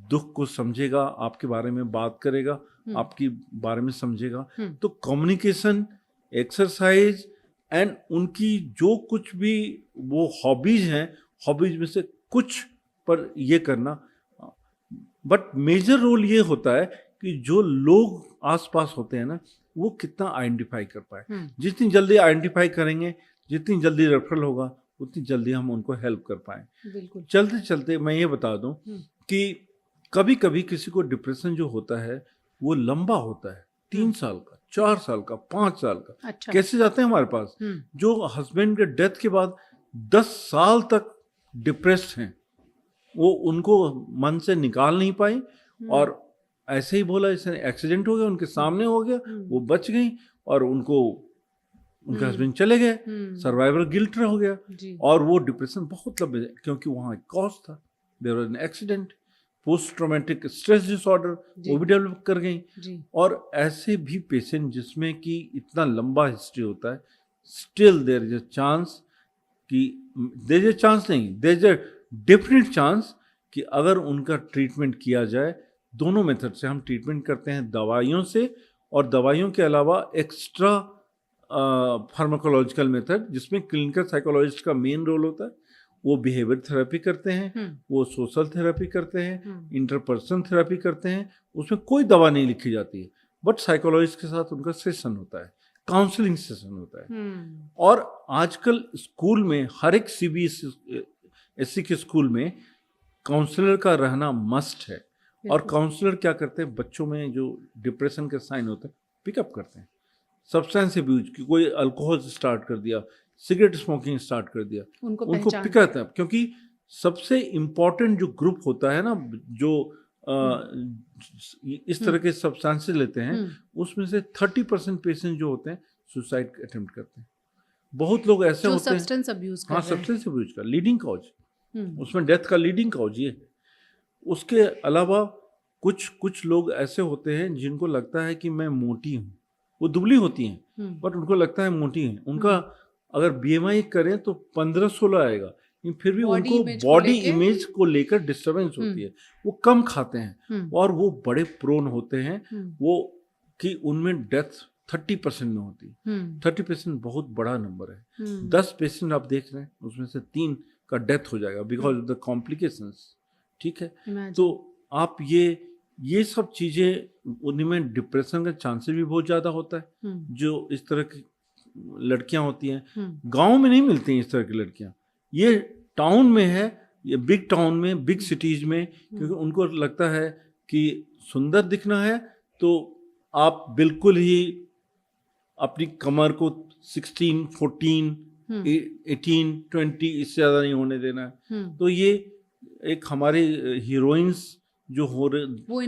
दुख को समझेगा, आपके बारे में बात करेगा, आपके बारे में समझेगा। तो कम्युनिकेशन, एक्सरसाइज एंड उनकी जो कुछ भी वो हॉबीज हैं, हॉबीज में से कुछ पर ये करना। बट मेजर रोल ये होता है कि जो लोग आसपास होते हैं ना, वो कितना आइडेंटिफाई कर पाए। जितनी जल्दी आइडेंटिफाई करेंगे, जितनी जल्दी रेफरल होगा, उतनी जल्दी हम उनको हेल्प कर पाएं। बिल्कुल। चलते चलते मैं ये बता दूं कि कभी कभी किसी को डिप्रेशन जो होता है वो लंबा होता है, 3 साल का, 4 साल का, 5 साल का। अच्छा। कैसे जाते हैं हमारे पास जो हस्बैंड के डेथ के बाद 10 साल तक डिप्रेस्ड हैं, वो उनको मन से निकाल नहीं पाई, और ऐसे ही बोला जैसे एक्सीडेंट हो गया, उनके सामने हो गया, वो बच गई और उनको उनके हस्बैंड चले गए, सर्वाइवर गिल्ट हो गया जी। और वो डिप्रेशन बहुत लंबे, क्योंकि वहाँ एक कॉज था, there was an accident, post traumatic stress disorder वो भी डेवलप कर गई जी। और ऐसे भी पेशेंट जिसमें कि इतना लंबा हिस्ट्री होता है, still there is a chance कि देयर इज अ चांस नहीं, there is a definite chance कि अगर उनका ट्रीटमेंट किया जाए, दोनों मेथड से हम ट्रीटमेंट करते हैं, दवाइयों से और दवाइयों के अलावा एक्स्ट्रा फार्माकोलॉजिकल मेथड जिसमें क्लिनिकल साइकोलॉजिस्ट का मेन रोल होता है। वो बिहेवियर थेरेपी करते हैं, वो सोशल थेरेपी करते हैं, इंटरपर्सन थेरेपी करते हैं, उसमें कोई दवा नहीं लिखी जाती है, बट साइकोलॉजिस्ट के साथ उनका सेशन होता है, काउंसलिंग सेशन होता है। और आजकल स्कूल में हर एक CBSE के स्कूल में काउंसलर का रहना मस्ट है। और काउंसलर क्या करते हैं, बच्चों में जो डिप्रेशन के साइन होते हैं पिकअप करते हैं। सब्सटेंस अब्यूज की, कोई अल्कोहल स्टार्ट कर दिया, सिगरेट स्मोकिंग स्टार्ट कर दिया, उनको पिक करते हैं, क्योंकि सबसे इम्पोर्टेंट जो ग्रुप होता है ना, जो इस तरह के सब्सटेंसेस लेते हैं, उसमें से 30% पेशेंट जो होते हैं सुसाइड अटेम्प्ट करते हैं। बहुत लोग ऐसे होते हैं, सब्सटेंस अब्यूज हाँ, सब्सटेंस अब्यूज का लीडिंग कॉज, उसमें डेथ का लीडिंग कॉज ये। उसके अलावा कुछ लोग ऐसे होते हैं जिनको लगता है कि मैं मोटी हूँ, वो दुबली होती हैं बट उनको लगता है मोटी हैं। उनका अगर BMI करें तो 15-16 आएगा, लेकिन फिर भी उनको बॉडी इमेज को लेकर डिस्टर्बेंस होती है, वो कम खाते हैं और वो बड़े प्रोन होते हैं वो कि उनमें डेथ 30% में होती है। 30% बहुत बड़ा नंबर है। 10 पेशेंट आप देख रहे हैं, उसमें से 3 का डेथ हो जाएगा बिकॉज ऑफ द कॉम्प्लिकेशंस। ठीक है, तो आप ये सब चीजें, उनमें डिप्रेशन का चांसेस भी बहुत ज्यादा होता है। जो इस तरह की लड़कियां होती हैं, गांव में नहीं मिलती हैं इस तरह की लड़कियां, ये टाउन में है, ये बिग टाउन में, बिग सिटीज में, क्योंकि उनको लगता है कि सुंदर दिखना है तो आप बिल्कुल ही अपनी कमर को 16, 14, 18, 20 इससे ज्यादा नहीं होने देना है। तो ये एक हमारे हीरोइंस जो हो रहे, वो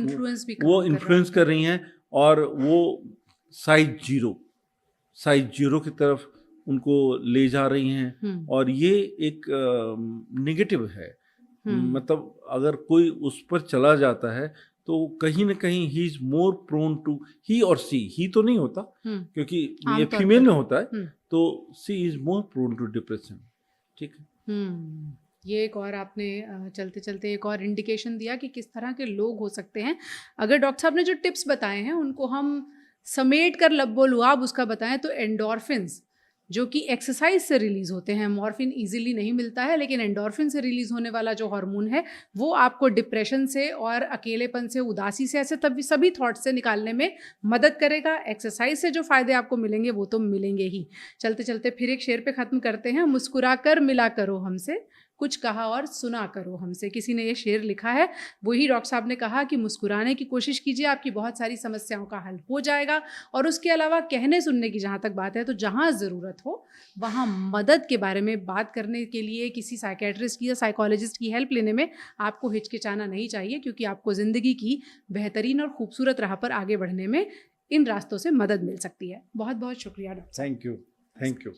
इन्फ्लुएंस कर रही हैं और वो साइज जीरो की तरफ उनको ले जा रही हैं। और ये एक नेगेटिव है। मतलब अगर कोई उस पर चला जाता है तो कहीं ना कहीं he is more prone to, he और सी, ही तो नहीं होता क्योंकि ये फीमेल में होता है, तो she is more prone to depression. ठीक है, ये एक और आपने चलते चलते एक और इंडिकेशन दिया कि किस तरह के लोग हो सकते हैं। अगर डॉक्टर साहब ने जो टिप्स बताए हैं उनको हम समेट कर लब्बो लुआब उसका बताएं तो एंडोर्फिन्स जो कि एक्सरसाइज से रिलीज होते हैं, मॉर्फिन इजीली नहीं मिलता है, लेकिन एंडोर्फिन से रिलीज होने वाला जो हार्मोन है वो आपको डिप्रेशन से और अकेलेपन से, उदासी से, ऐसे तभी सभी थॉट से निकालने में मदद करेगा। एक्सरसाइज से जो फायदे आपको मिलेंगे वो तो मिलेंगे ही। चलते चलते फिर एक शेर पे ख़त्म करते हैं, मुस्कुरा कर मिला करो हमसे, कुछ कहा और सुना करो हमसे। किसी ने ये शेर लिखा है, वही डॉक्टर साहब ने कहा कि मुस्कुराने की कोशिश कीजिए, आपकी बहुत सारी समस्याओं का हल हो जाएगा। और उसके अलावा कहने सुनने की जहाँ तक बात है, तो जहाँ ज़रूरत हो वहाँ मदद के बारे में बात करने के लिए किसी साइकेट्रिस्ट की या साइकोलॉजिस्ट की हेल्प लेने में आपको हिचकिचाना नहीं चाहिए, क्योंकि आपको ज़िंदगी की बेहतरीन और खूबसूरत राह पर आगे बढ़ने में इन रास्तों से मदद मिल सकती है। बहुत बहुत शुक्रिया डॉक्टर साहब। Thank you. Thank you.